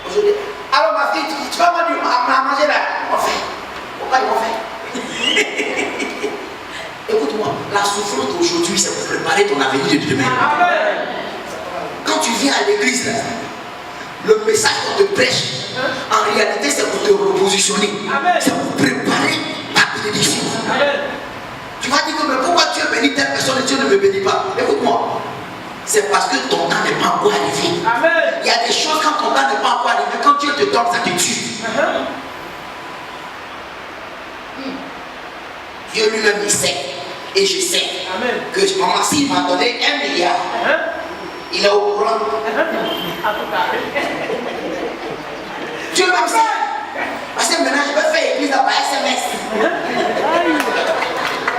Aujourd'hui. Alors ma fille, tu vas manger là. On fait. Pourquoi ils vont faire? Écoute-moi, la souffrance d'aujourd'hui, c'est pour préparer ton avenir de demain. Amen. Quand tu viens à l'église là, le message qu'on te prêche, en réalité, c'est pour te repositionner. C'est pour préparer ta bénédiction. Tu vas dire que mais pourquoi Dieu bénit telle personne et Dieu ne me bénit pas? Écoute-moi, c'est parce que ton temps n'est pas encore arrivé. Amen. Il y a des choses quand ton temps n'est pas encore arrivé, quand Dieu te donne, ça te tue. Dieu lui-même, il sait. Et je sais. Amen. Que maman, s'il m'a donné 1 milliard, il est au courant. Dieu même sait. Parce que maintenant, je vais faire église par SMS.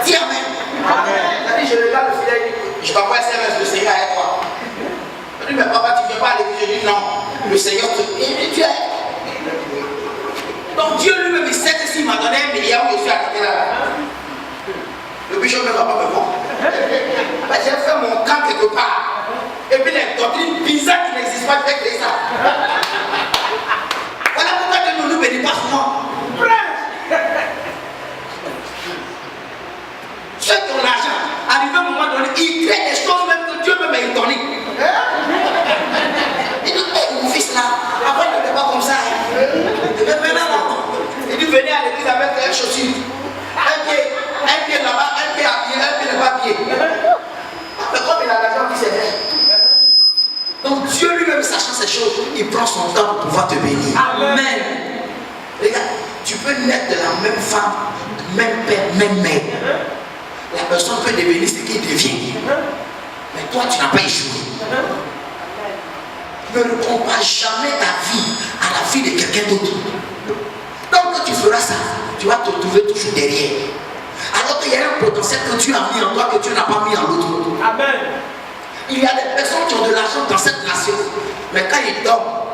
Dis amen. Amen. Je regarde le fidèle, je t'envoie SMS, le Seigneur est toi. Je dis, mais papa, tu ne viens pas à l'église? Je dis, non. Le Seigneur te dit, tu es. Donc Dieu lui-même, il sait que s'il m'a donné 1 milliard, où je suis à côté là. Le bishop ne va pas me voir. J'ai fait mon camp quelque part. Et puis les doctrines bizarres qui n'existent pas, je vais créer ça. Voilà pourquoi Dieu ne nous bénit pas souvent. Ceux qui ont l'argent, arrivé à un moment donné, ils créent des choses même que Dieu même Mais maintenant, il dit venez à l'église avec un chaussure. Un pied là-bas, un pied habillé, un pied n'est pas habillé. Mais comme il a l'argent qui s'est fait. Donc Dieu lui-même, sachant ces choses, il prend son temps pour pouvoir te bénir. Amen. Regarde, tu peux naître de la même femme, même père, même mère. La personne peut devenir ce qu'il devient. Mais toi, tu n'as pas échoué. Ne compare jamais ta vie à la vie de quelqu'un d'autre. Donc quand tu feras ça, tu vas te trouver toujours derrière. Alors qu'il y a un potentiel que tu as mis en toi que tu n'as pas mis en l'autre. Amen. Il y a des personnes qui ont de l'argent dans cette nation, mais quand ils dorment,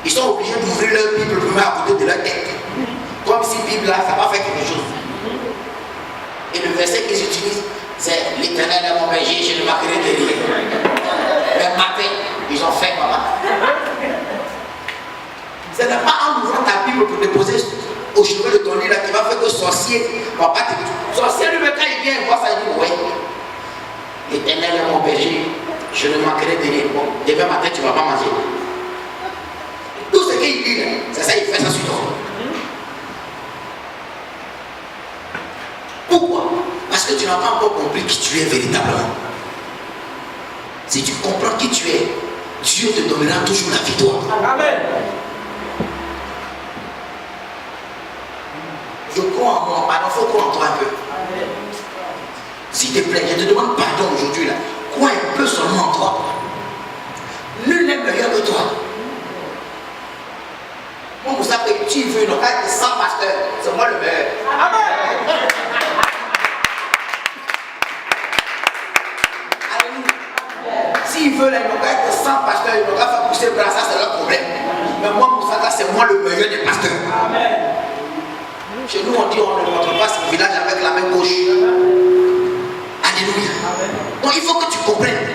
ils sont obligés d'ouvrir leur Bible pour mettre à côté de leur tête. Comme si Bible là, ça va faire quelque chose. Et le verset qu'ils utilisent, c'est l'Éternel est mon berger, je ne manquerai de rien. Le matin, ils ont fait maman. Ce n'est pas en ouvrant ta Bible pour déposer au chevet de ton lit là qui va faire que sorcier, papa te... Sorcier lui, quand il vient voir ça, il dit ouais. L'Éternel est mon berger, je ne manquerai de rien. Bon, demain matin, tu ne vas pas manger. Tout ce qu'il dit, c'est ça, il fait ça sur toi. Pourquoi? Parce que tu n'as pas encore compris qui tu es véritablement. Si tu comprends qui tu es, Dieu te donnera toujours la victoire. Amen. Je crois en moi, pardon, il faut croire en toi un peu. S'il te plaît, je te demande pardon aujourd'hui là. Crois un peu seulement en toi. Nul n'est meilleur que toi. Moi, vous savez que tu veux une occasion de 100 pasteurs, c'est moi le meilleur. Amen. Alléluia. S'ils veulent une occasion de 100 pasteurs, ils vont faire pousser le bras, ça c'est leur problème. Mais moi, Moussaka, c'est moi le meilleur des pasteurs. Amen. Chez nous, on dit on ne montre pas son village avec la main gauche. Alléluia. Donc il faut que tu comprennes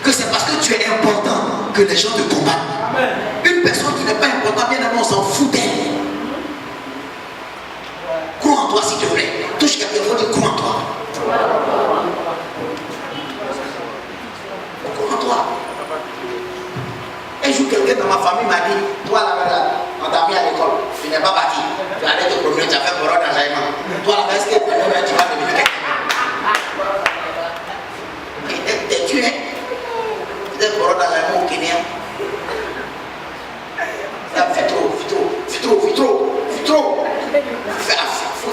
que c'est parce que tu es important que les gens te combattent. Amen. Une personne qui n'est pas importante, bien évidemment, on s'en fout d'elle. Crois en toi, s'il te plaît. Touche quelqu'un, il faut dire crois en toi. Crois en toi. Un jour, quelqu'un dans ma famille m'a dit, toi là-bas, on t'a mis à l'école, tu n'es pas parti. Tu as allé te promener, tu as fait parole d'enjaillement. Toi là-bas, est-ce que tu vas devenir quelqu'un? T'es tué, hein? Tu es parole d'enjaillement au Kenya. Fais trop.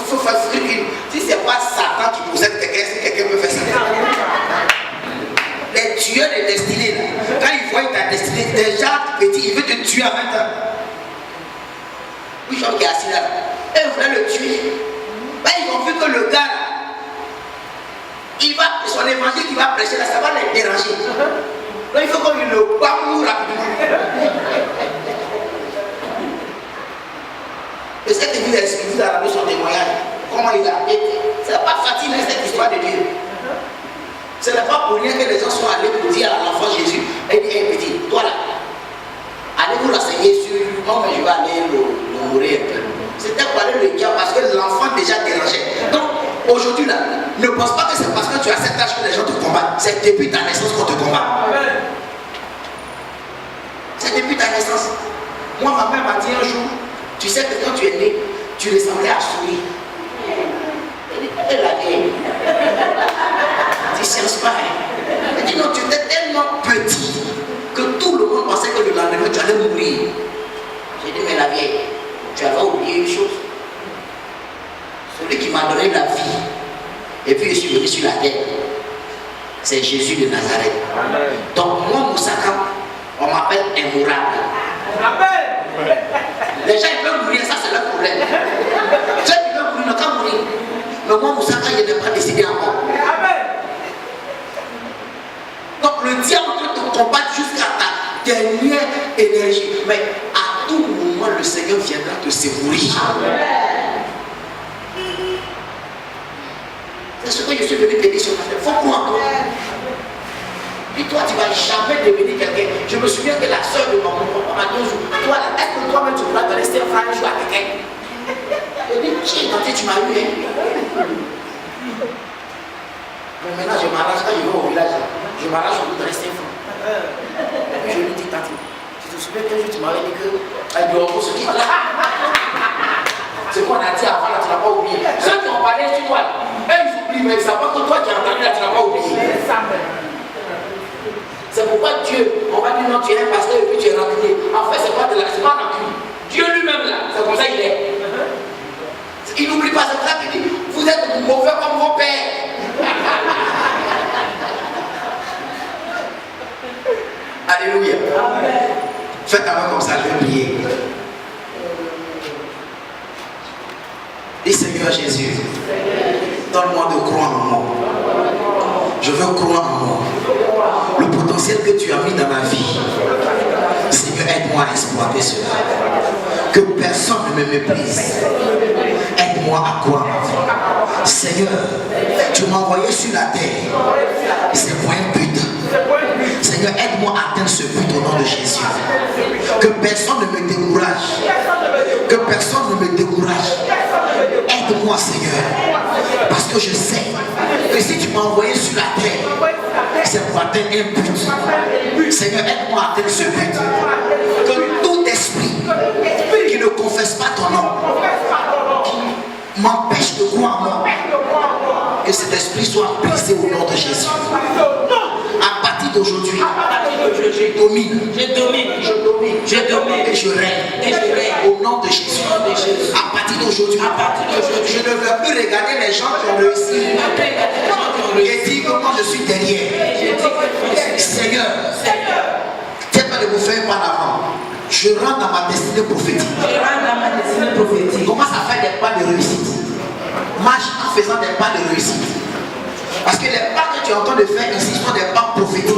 Faut faire frigide. Si c'est pas Satan qui possède quelqu'un, si quelqu'un peut faire ça. Les tueurs de destinée, là, quand ils voient ta destinée, déjà petit, il veut te tuer à 20 ans. Oui, Jean qui est assis là, et ils voulaient le tuer. Ben, ils ont vu que le gars, son évangile qu'il va prêcher là, ça va les déranger. Donc il faut qu'on le bambou rapidement. Et cette église exclusive a donné son témoignage. Comment il a été. Ce n'est pas facile cette histoire de Dieu. Ce n'est pas pour rien que les gens sont allés pour dire à l'enfant Jésus, il dit, hey, petit, toi là, allez-vous l'enseigner sur lui, non mais je vais aller le mourir un peu. C'était pour aller le dire parce que l'enfant déjà dérangeait. Donc aujourd'hui là, ne pense pas que c'est parce que tu as cet âge que les gens te combattent. C'est depuis ta naissance qu'on te combat. C'est depuis ta naissance. Moi ma mère m'a dit un jour, tu sais que quand tu es né, tu ressemblais à Souris. Elle a dit, tu ne sciences pas. Elle dit non, tu étais tellement petit que tout le monde pensait que le lendemain tu allais mourir. J'ai dit, mais la vieille, tu avais oublié une chose. Celui qui m'a donné la vie, et puis je suis venu sur la terre, c'est Jésus de Nazareth. Amen. Donc moi, Moussaka, on m'appelle immourable. Amen. Les gens ils peuvent mourir, ça c'est leur problème. Ceux qui peuvent mourir, ne pas mourir. Mais moi, Moussaka, je n'ai pas décidé encore. Amen. Donc le diable peut te combattre jusqu'à ta dernière énergie. Mais à tout moment, le Seigneur viendra te secourir. C'est ce que je suis venu te dire ce matin. Il faut croire en toi. Et toi, tu ne vas jamais devenir quelqu'un. Je me souviens que la soeur de mon papa m'a dit un jour, toi, est-ce que toi-même tu pourras te rester un frère un jour à quelqu'un? Je dis, qui est tenté, tu m'as eu, hein? Mais maintenant, je m'arrange quand je vais au village. Je m'arrange au bout de rester franc. Et puis je lui dis, tante, tu te souviens qu'un jour tu m'avais dit que elle doit ce qui là. maladie avant, là, tu n'as pas oublié. Ceux qui ont parlé sur toi, eux, ils oublient, mais ils savent pas que toi qui as entendu, là, tu n'as pas oublié. C'est pourquoi Dieu, on va dire non, tu es un pasteur et puis tu es rancunier. En fait, c'est pas rancune. Dieu lui-même, là, c'est comme ça qu'il est. Il n'oublie pas, c'est pour ça qu'il dit, vous êtes mauvais comme vos pères. Alléluia. Amen. Faites avec comme ça, je vais prier. Dis Seigneur Jésus, donne-moi de croire en moi. Je veux croire en moi. Le potentiel que tu as mis dans ma vie, Seigneur, aide-moi à exploiter cela. Que personne ne me méprise. Aide-moi à croire en moi. Seigneur, tu m'as envoyé sur la terre. C'est pour un but. Seigneur, aide-moi à atteindre ce but au nom de Jésus. Que personne ne me décourage. Que personne ne me décourage. Aide-moi, Seigneur. Parce que je sais que si tu m'as envoyé sur la terre, c'est pour atteindre un but. Seigneur, aide-moi à atteindre ce but. Que tout esprit qui ne confesse pas ton nom m'empêche de croire en moi, que cet esprit soit brisé au nom de Jésus. À partir d'aujourd'hui, je domine et je règne au nom de Jésus. À partir d'aujourd'hui, je ne veux plus regarder les gens qui ont réussi et dire que moi je suis derrière. Seigneur, fais pas de vous faire pas d'avant. Je rentre dans ma destinée prophétique. Commence à faire des pas de réussite. Marche en faisant des pas de réussite. Parce que les pas que tu es en train de faire ici sont des pas prophétiques.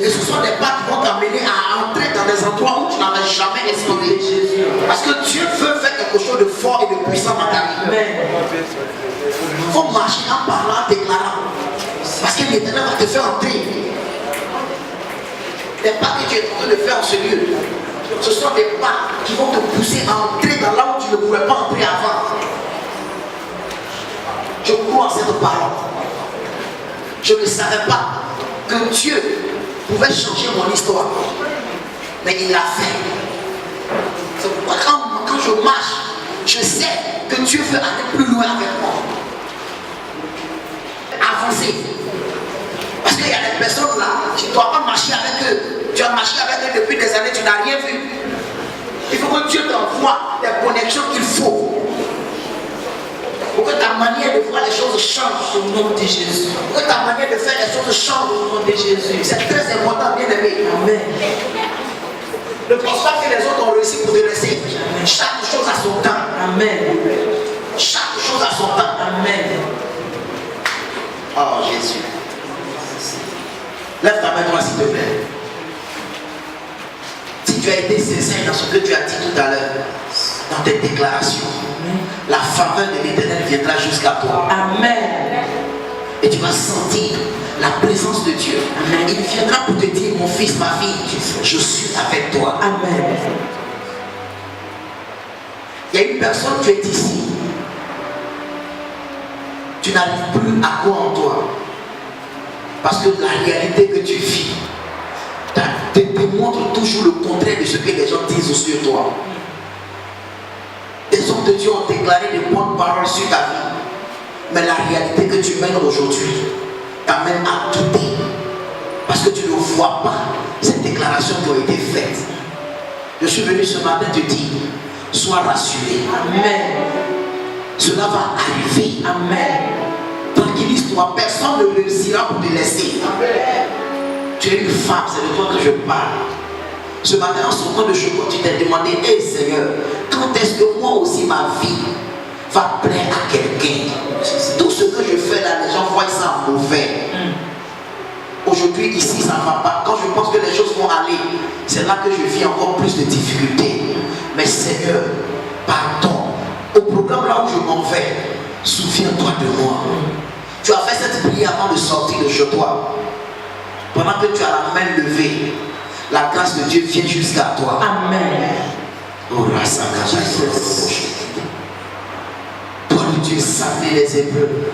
Et ce sont des pas qui vont t'amener à entrer dans des endroits où tu n'avais jamais exploré. Parce que Dieu veut faire quelque chose de fort et de puissant dans ta vie. Il faut marcher en parlant, en déclarant. Parce que l'Éternel va te faire entrer. Les pas que tu es en train de faire en ce lieu, ce sont des pas qui vont te pousser à entrer dans là où tu ne pouvais pas entrer avant. Je crois en cette parole. Je ne savais pas que Dieu pouvait changer mon histoire. Mais il l'a fait. C'est pourquoi quand je marche, je sais que Dieu veut aller plus loin avec moi. Avancer. Parce qu'il y a des personnes là, tu ne dois pas marcher avec eux. Tu as marché avec eux depuis des années, tu n'as rien vu. Il faut que Dieu t'envoie des connexions qu'il faut. Pour que ta manière de voir les choses change au nom de Jésus. Pour que ta manière de faire les choses change au nom de Jésus. C'est très important, bien aimé. Amen. Ne pense pas que les autres ont réussi pour te laisser. Chaque chose a son temps. Amen. Chaque chose a son temps. Amen. Oh Jésus. Lève ta main droite s'il te plaît. Si tu as été sincère dans ce que tu as dit tout à l'heure, dans tes déclarations, la faveur de l'Éternel viendra jusqu'à toi. Amen. Et tu vas sentir la présence de Dieu. Amen. Il viendra pour te dire, mon fils, ma fille, je suis avec toi. Amen. Il y a une personne, tu es ici. Tu n'arrives plus à croire en toi. Parce que la réalité que tu vis te démontre toujours le contraire de ce que les gens disent sur toi. Des hommes de Dieu ont déclaré de bonnes paroles sur ta vie. Mais la réalité que tu mènes aujourd'hui t'amène à douter. Parce que tu ne vois pas ces déclarations qui ont été faites. Je suis venu ce matin te dire, sois rassuré. Amen. Cela va arriver. Amen. Tranquillise-toi, personne ne réussira pour te laisser. Amen. Tu es une femme, c'est de toi que je parle. Ce matin, en sortant de chez toi, tu t'es demandé, hey Seigneur, quand est-ce que moi aussi ma vie va plaire à quelqu'un? Tout ce que je fais là, les gens voient ça mauvais. Aujourd'hui, ici, ça ne va pas. Quand je pense que les choses vont aller, c'est là que je vis encore plus de difficultés. Mais Seigneur, pardon. Au programme là où je m'en vais, souviens-toi de moi. Tu as fait cette prière avant de sortir de chez toi. Pendant que tu as la main levée, la grâce de Dieu vient jusqu'à toi. Amen. Oh, toi le Dieu sablé les Hébreux.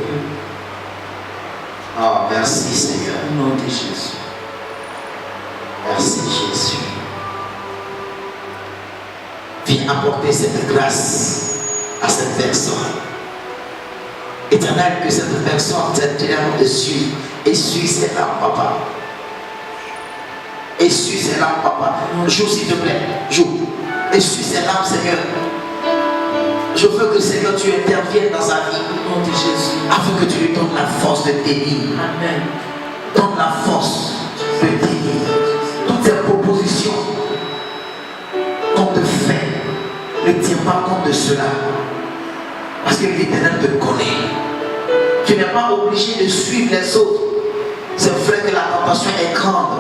Oh, merci Seigneur. Au nom de Jésus. Merci Jésus. Viens apporter cette grâce à cette personne. Éternel, que cette personne essuie ses larmes, papa. Essuie ses larmes, papa. Joue, s'il te plaît. Joue. Essuie ses larmes, Seigneur. Je veux que, Seigneur, tu interviennes dans sa vie. Au nom de Jésus. Afin que tu lui donnes la force de tenir. Amen. Donne la force de tenir. Toutes ces propositions qu'on te fait, ne tiens pas compte de cela. Parce que l'Éternel te connaît. Tu n'es pas obligé de suivre les autres. C'est vrai que la compassion est grande.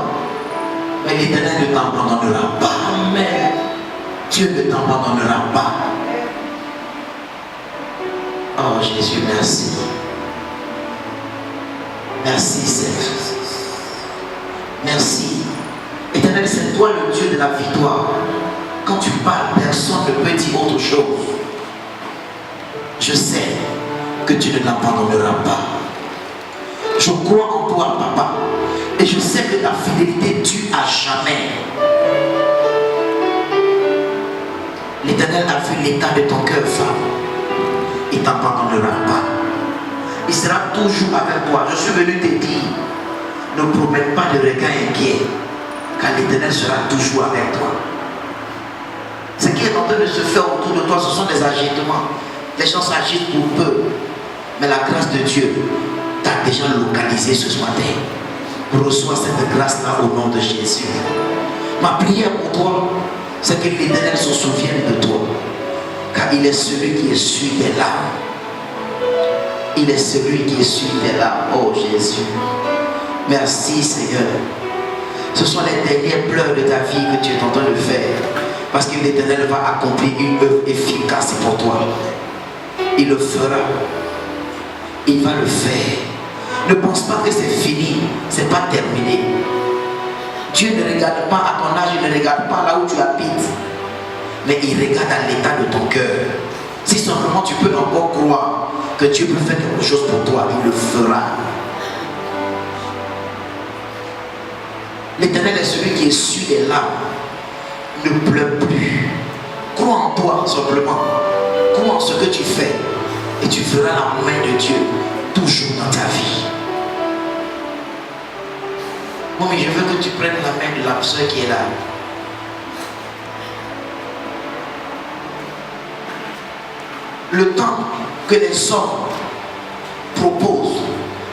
Mais l'Éternel ne t'abandonnera pas. Amen. Dieu ne t'abandonnera pas. Oh Jésus, merci. Merci Seigneur. Merci. Éternel, c'est toi le Dieu de la victoire. Quand tu parles, personne ne peut dire autre chose. Je sais que tu ne l'abandonneras pas. Je crois en toi, papa. Et je sais que ta fidélité dure à jamais. L'Éternel a vu l'état de ton cœur, femme. Il ne t'abandonnera pas. Il sera toujours avec toi. Je suis venu te dire, ne promets pas de regard inquiet, car l'Éternel sera toujours avec toi. Ce qui est en train de se faire autour de toi, ce sont des agitements. Les gens s'agitent pour peu. Mais la grâce de Dieu t'a déjà localisé ce matin. Reçois cette grâce-là au nom de Jésus. Ma prière pour toi, c'est que l'Éternel se souvienne de toi. Car il est celui qui essuie tes larmes. Il est celui qui essuie tes larmes. Oh Jésus. Merci Seigneur. Ce sont les derniers pleurs de ta vie que tu es en train de faire. Parce que l'Éternel va accomplir une œuvre efficace pour toi. Il le fera. Il va le faire. Ne pense pas que c'est fini. C'est pas terminé. Dieu ne regarde pas à ton âge. Il ne regarde pas là où tu habites. Mais il regarde à l'état de ton cœur. Si simplement tu peux encore croire que Dieu peut faire quelque chose pour toi, il le fera. L'Éternel est celui qui essuie les larmes. Ne pleure plus. Crois en toi simplement. Crois en ce que tu fais. Et tu verras la main de Dieu toujours dans ta vie. Bon, mais je veux que tu prennes la main de la soeur qui est là. Le temps que les hommes proposent,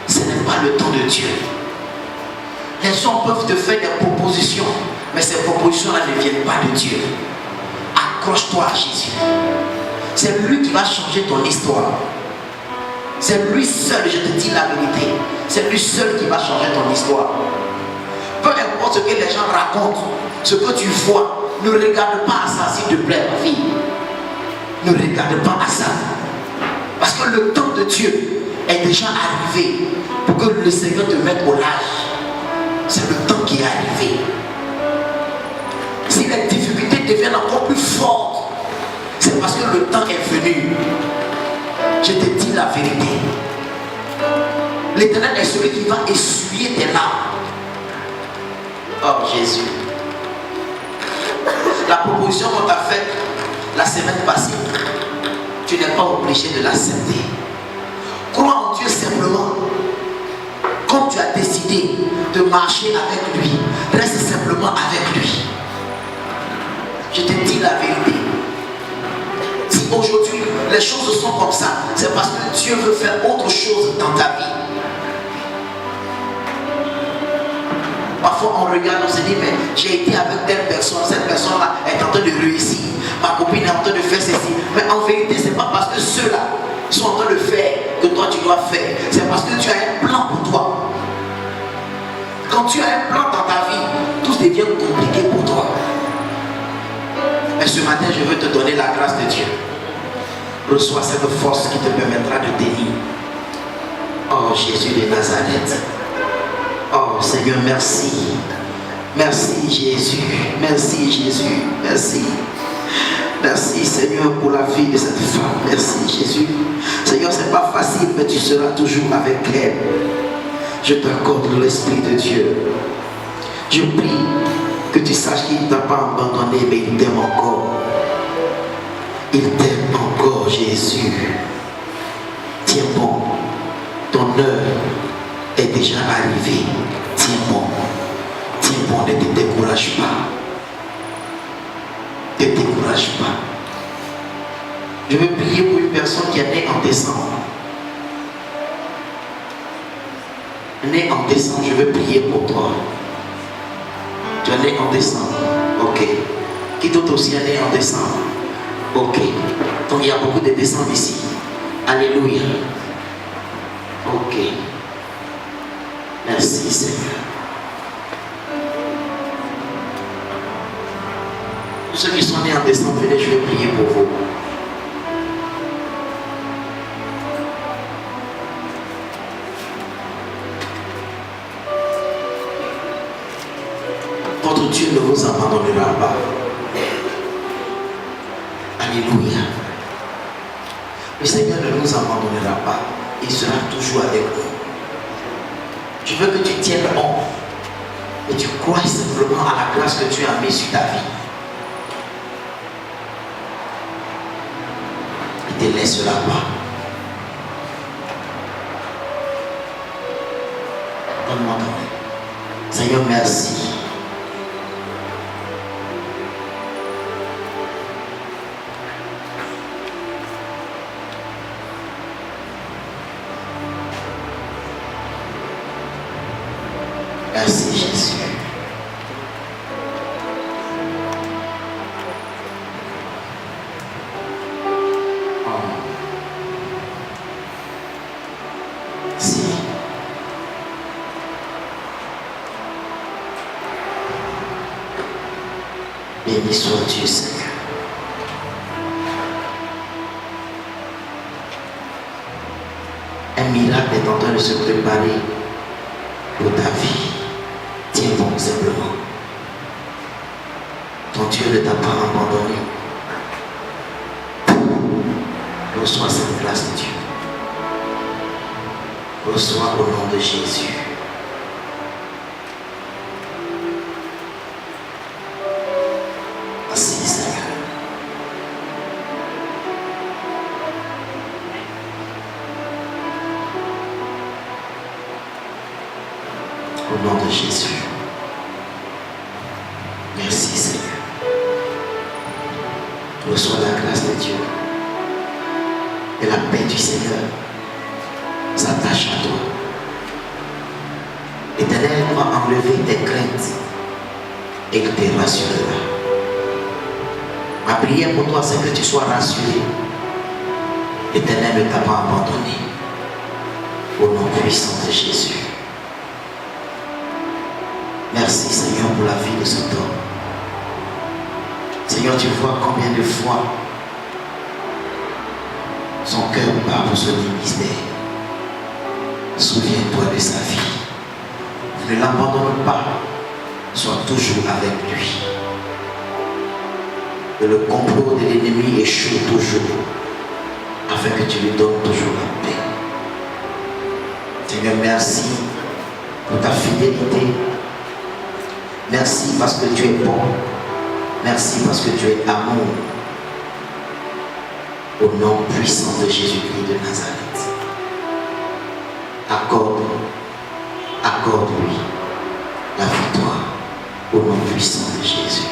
ce n'est pas le temps de Dieu. Les hommes peuvent te faire des propositions, mais ces propositions-là ne viennent pas de Dieu. Accroche-toi à Jésus. C'est lui qui va changer ton histoire. C'est lui seul, je te dis la vérité. C'est lui seul qui va changer ton histoire. Peu importe ce que les gens racontent, ce que tu vois, ne regarde pas à ça, s'il te plaît, ma fille. Ne regarde pas à ça. Parce que le temps de Dieu est déjà arrivé pour que le Seigneur te mette au large. C'est le temps qui est arrivé. Si les difficultés deviennent encore plus fortes, c'est parce que le temps est venu. Je te dis la vérité. L'Éternel est celui qui va essuyer tes larmes. Oh Jésus. La proposition qu'on t'a faite la semaine passée, tu n'es pas obligé de l'accepter. Crois en Dieu simplement. Comme tu as décidé de marcher avec lui, reste simplement avec lui. Je te dis la vérité. Si aujourd'hui les choses sont comme ça, c'est parce que Dieu veut faire autre chose dans ta vie. Parfois on regarde, on se dit, mais j'ai été avec telle personne, cette personne-là est en train de réussir, ma copine est en train de faire ceci. Mais en vérité, c'est pas parce que ceux-là sont en train de faire que toi tu dois faire. C'est parce que tu as un plan pour toi. Quand tu as un plan dans ta vie, tout devient compliqué pour toi. Et ce matin, je veux te donner la grâce de Dieu. Reçois cette force qui te permettra de tenir. Oh Jésus de Nazareth. Oh Seigneur, merci. Merci Jésus. Merci Jésus. Merci. Merci Seigneur pour la vie de cette femme. Merci Jésus. Seigneur, c'est pas facile, mais tu seras toujours avec elle. Je t'accorde l'Esprit de Dieu. Je prie que tu saches qu'il ne t'a pas abandonné, mais il t'aime encore. Il t'aime encore, Jésus. Tiens bon, ton heure est déjà arrivée. Tiens bon, ne te décourage pas. Ne te décourage pas. Je veux prier pour une personne qui est née en décembre. Né en décembre, je veux prier pour toi. Tu es né en décembre. Ok. Qui d'autre aussi est né en décembre? Ok. Donc il y a beaucoup de décembre ici. Alléluia. Ok. Merci Seigneur. Tous ceux qui sont nés en décembre, venez, je vais prier pour vous. Votre Dieu ne vous abandonnera pas. Alléluia. Le Seigneur ne nous abandonnera pas. Il sera toujours avec nous. Je veux que tu tiennes bon et tu crois simplement à la grâce que tu as mise sur ta vie. Il ne te laissera pas. Donne-moi ton aide. Seigneur, merci. Merci Jésus. Si. Béni soit Dieu Seigneur. Un miracle est en train de se préparer pour ta vie. Tiens bon simplement. Ton Dieu ne t'a pas abandonné. Reçois cette grâce de Dieu. Reçois au nom de Jésus. Merci Seigneur. Au nom de Jésus. Merci Seigneur. Reçois la grâce de Dieu. Et la paix du Seigneur s'attache à toi. L'Éternel va enlever tes craintes et il te rassurera. Ma prière pour toi, c'est que tu sois rassuré. L'Éternel ne t'a pas abandonné. Au nom puissant de Jésus. Merci Seigneur pour la vie de cet homme. Seigneur, tu vois combien de fois son cœur bat pour ce ministère. Souviens-toi de sa vie. Ne l'abandonne pas. Sois toujours avec lui. Que le complot de l'ennemi échoue toujours, afin que tu lui donnes toujours la paix. Seigneur, merci pour ta fidélité. Merci parce que tu es bon. Merci parce que tu es amour. Au nom puissant de Jésus-Christ de Nazareth. Accorde-lui la victoire au nom puissant de Jésus.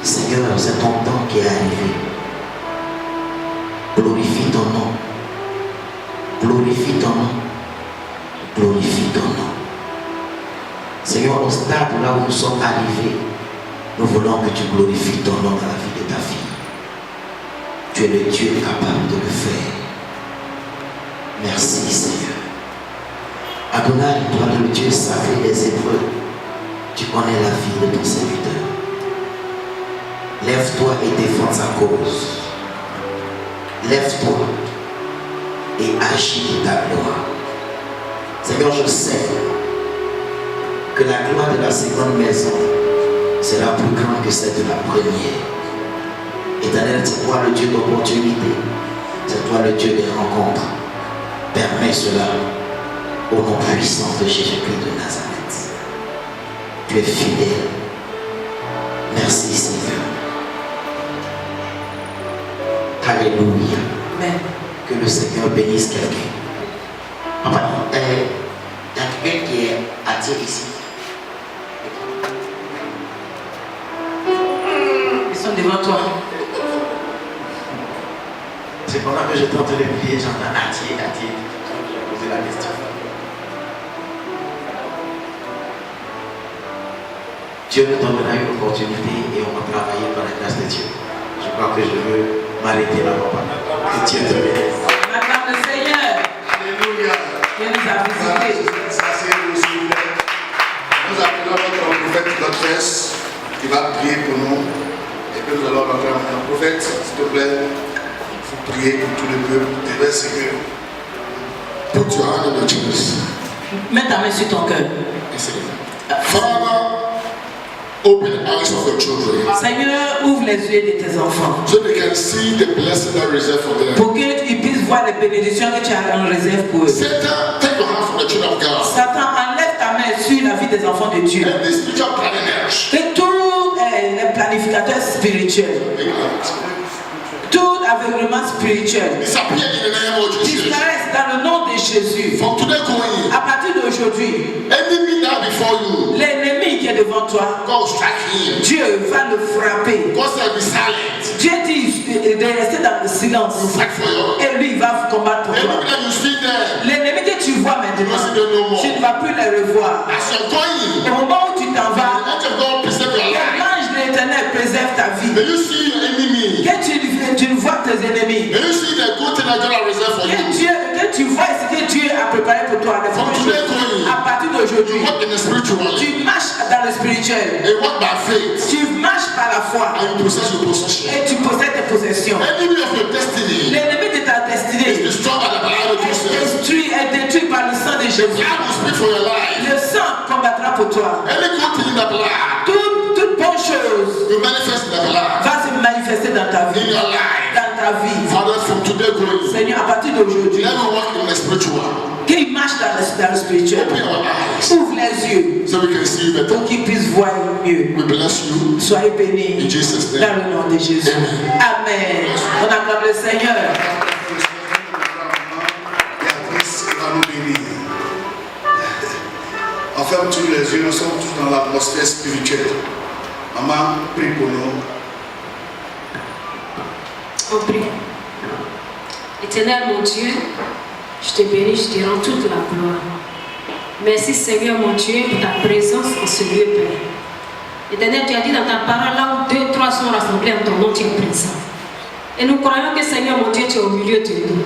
Seigneur, c'est ton temps qui est arrivé. Glorifie ton nom. Glorifie ton nom. Glorifie ton nom. Seigneur, au stade là où nous sommes arrivés, nous voulons que tu glorifies ton nom dans la vie de ta fille. Tu es le Dieu capable de le faire. Merci Seigneur. Adonai, toi le Dieu sacré des Hébreux, tu connais la vie de ton serviteur. Lève-toi et défends sa cause. Lève-toi et agis de ta gloire. Seigneur, je sais que la gloire de la seconde maison sera plus grande que celle de la première. Éternel, c'est toi le Dieu d'opportunité. C'est toi le Dieu des rencontres. Permets cela au nom puissant de Jésus-Christ de Nazareth. Tu es fidèle. Merci Seigneur. Alléluia. Amen. Que le Seigneur bénisse quelqu'un. Papa, il y a quelqu'un qui est attiré ici. Ils sont devant toi. C'est pendant que j'étais en train de prier, j'entends attiré. J'ai posé la question. Dieu nous donnera une opportunité et on va travailler par la grâce de Dieu. Je crois que je veux m'arrêter là, papa. Que Dieu te bénisse. Acclame le Seigneur. Alléluia. Dieu nous a visités. Nous appelons notre prophète Godfress qui va prier pour nous. Et que nous allons rentrer en un prophète, s'il te plaît. Il faut prier pour tout le peuple. Et bien, c'est que. Put your hand on your chest. Mets ta main sur ton cœur. Father, open the eyes of your children Seigneur, ouvre les yeux de tes enfants. so they can see the blessing that reserved for them. Pour qu'ils puissent voir les bénédictions que tu as en réserve pour eux. Satan, take your hand from the children of God. Satan, enlève ta main sur la vie des enfants de Dieu. And these spiritual planners, Que tous les planificateurs spirituels, tout aveuglement spirituel disappear in the name of Jesus. disparaissent dans le nom de Jésus. From today going, À partir d'aujourd'hui, enemy now before you, l'ennemi qui est devant toi, God will strike him. Dieu va le frapper. God said, be silent. Dieu dit de rester dans le silence. You fight for your Et lui, il va combattre pour toi. enemy that you see there. L'ennemi que tu vois maintenant, You see them no more. tu ne vas plus les revoir. As you're going, Au moment où tu t'en the vas, angel of God preserve your life. l'ange de l'Éternel préserve ta vie. May you see your enemy. Que tu vois tes ennemis. May you see the good thing that God has reserved for you. Que tu vois ce que Dieu a préparé pour toi. From today going, À partir d'aujourd'hui, you walk in the spiritual. tu marches dans le spirituel. You walk by faith. Tu marches par la foi. And you possess your possession. Et tu possèdes tes possessions. Enemy of your destiny L'ennemi de ta is destinée destroyed by the blood of Jesus. est détruit par le sang de The Jésus. blood will speak for your life. Le sang combattra pour toi. Any good thing in the blood Toute bonne chose will manifest in the blood. va se manifester dans ta vie. In your life. Dans ta vie. Father, from today going, Seigneur, à partir d'aujourd'hui, let me walk in the spiritual. qu'il marche dans le spirituel. Open our eyes Ouvre les yeux so we can see you better. pour qu'ils puissent voir mieux. We bless you Soyez bénis in Jesus' dans name. le nom de Jésus. Amen. On acclame le Seigneur. Béatrice va nous bénir. On ferme tous les yeux, nous sommes tous dans l'atmosphère spirituelle. Maman, prie pour nous. On prie. Éternel mon Dieu, je te bénis, je te rends toute la gloire. Merci Seigneur mon Dieu pour ta présence en ce lieu, Père. Éternel, tu as dit dans ta parole, là où 2, 3 sont rassemblés en ton nom, tu es présent. Et nous croyons que Seigneur mon Dieu, tu es au milieu de nous.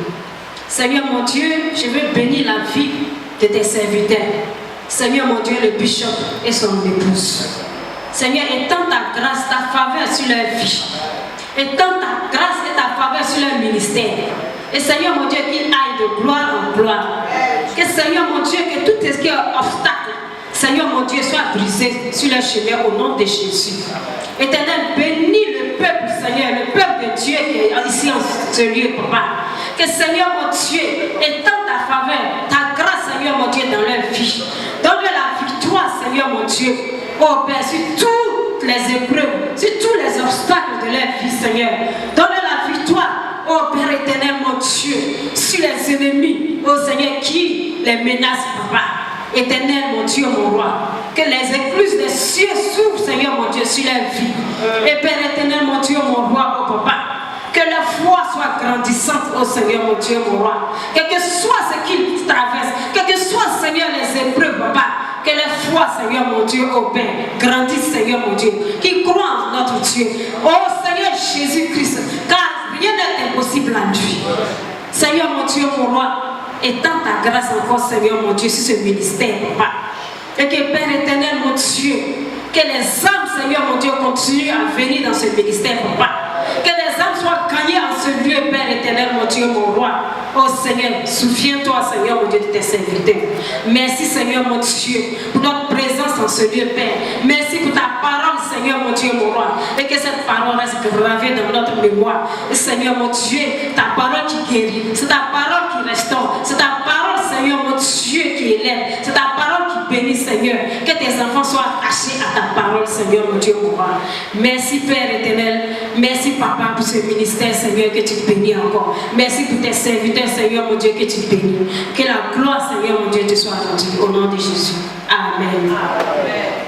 Seigneur mon Dieu, je veux bénir la vie de tes serviteurs. Seigneur mon Dieu, le bishop et son épouse. Seigneur, étends ta grâce, ta faveur sur leur vie. Étends ta grâce et ta faveur sur leur ministère. Et Seigneur mon Dieu, qu'ils aillent de gloire en gloire. Que Seigneur mon Dieu, que tout ce qui est obstacle, Seigneur mon Dieu, soit brisé sur leur chemin au nom de Jésus. Éternel, bénis le peuple, Seigneur, le peuple de Dieu qui est ici en ce lieu, Papa. Que Seigneur mon Dieu, étends ta faveur, ta grâce, Seigneur mon Dieu, dans leur vie. Donne-leur la victoire, Seigneur mon Dieu. Oh Père, sur toutes les épreuves, sur tous les obstacles de leur vie, Seigneur. Donne-leur la victoire, oh Père éternel, mon Dieu, sur les ennemis, oh Seigneur, qui les menacent, Papa. Éternel, mon Dieu, mon roi, que les écluses des cieux s'ouvrent, Seigneur, mon Dieu, sur leur vie. Et Père éternel, mon Dieu, mon roi, oh Papa, que la foi soit grandissante, oh Seigneur, mon Dieu, mon roi. Quel que soit ce qu'ils traversent, quel que soit, Seigneur, les épreuves, Papa, que la foi, Seigneur, mon Dieu, oh Père, grandisse, Seigneur, mon Dieu, qui croit en notre Dieu. Oh Seigneur Jésus-Christ, car rien n'est impossible à lui. Seigneur, mon Dieu, mon roi, étends ta grâce encore, Seigneur, mon Dieu, sur ce ministère, Papa. Et que Père éternel, mon Dieu, que les âmes, Seigneur, mon Dieu, continuent à venir dans ce ministère, Papa. Que les âmes soient gagnées en ce lieu, Père éternel, mon Dieu, mon roi. Oh Seigneur, souviens-toi, Seigneur, mon Dieu, de tes serviteurs. Merci, Seigneur, mon Dieu, pour notre présence en ce lieu, Père. Merci pour ta parole, Seigneur, mon Dieu, mon roi. Et que cette parole reste gravée dans notre mémoire. Et Seigneur, mon Dieu, ta parole qui guérit. C'est ta parole qui restaure. C'est ta parole, Seigneur, mon Dieu, qui élève. C'est ta parole qui bénit, Seigneur. Que tes enfants soient attachés à ta parole, Seigneur mon Dieu, pourra. Merci Père éternel, merci Papa pour ce ministère, Seigneur, que tu bénis encore. Merci pour tes serviteurs, Seigneur mon Dieu, que tu bénis. Que la gloire, Seigneur mon Dieu, te soit rendue au nom de Jésus. Amen. Amen.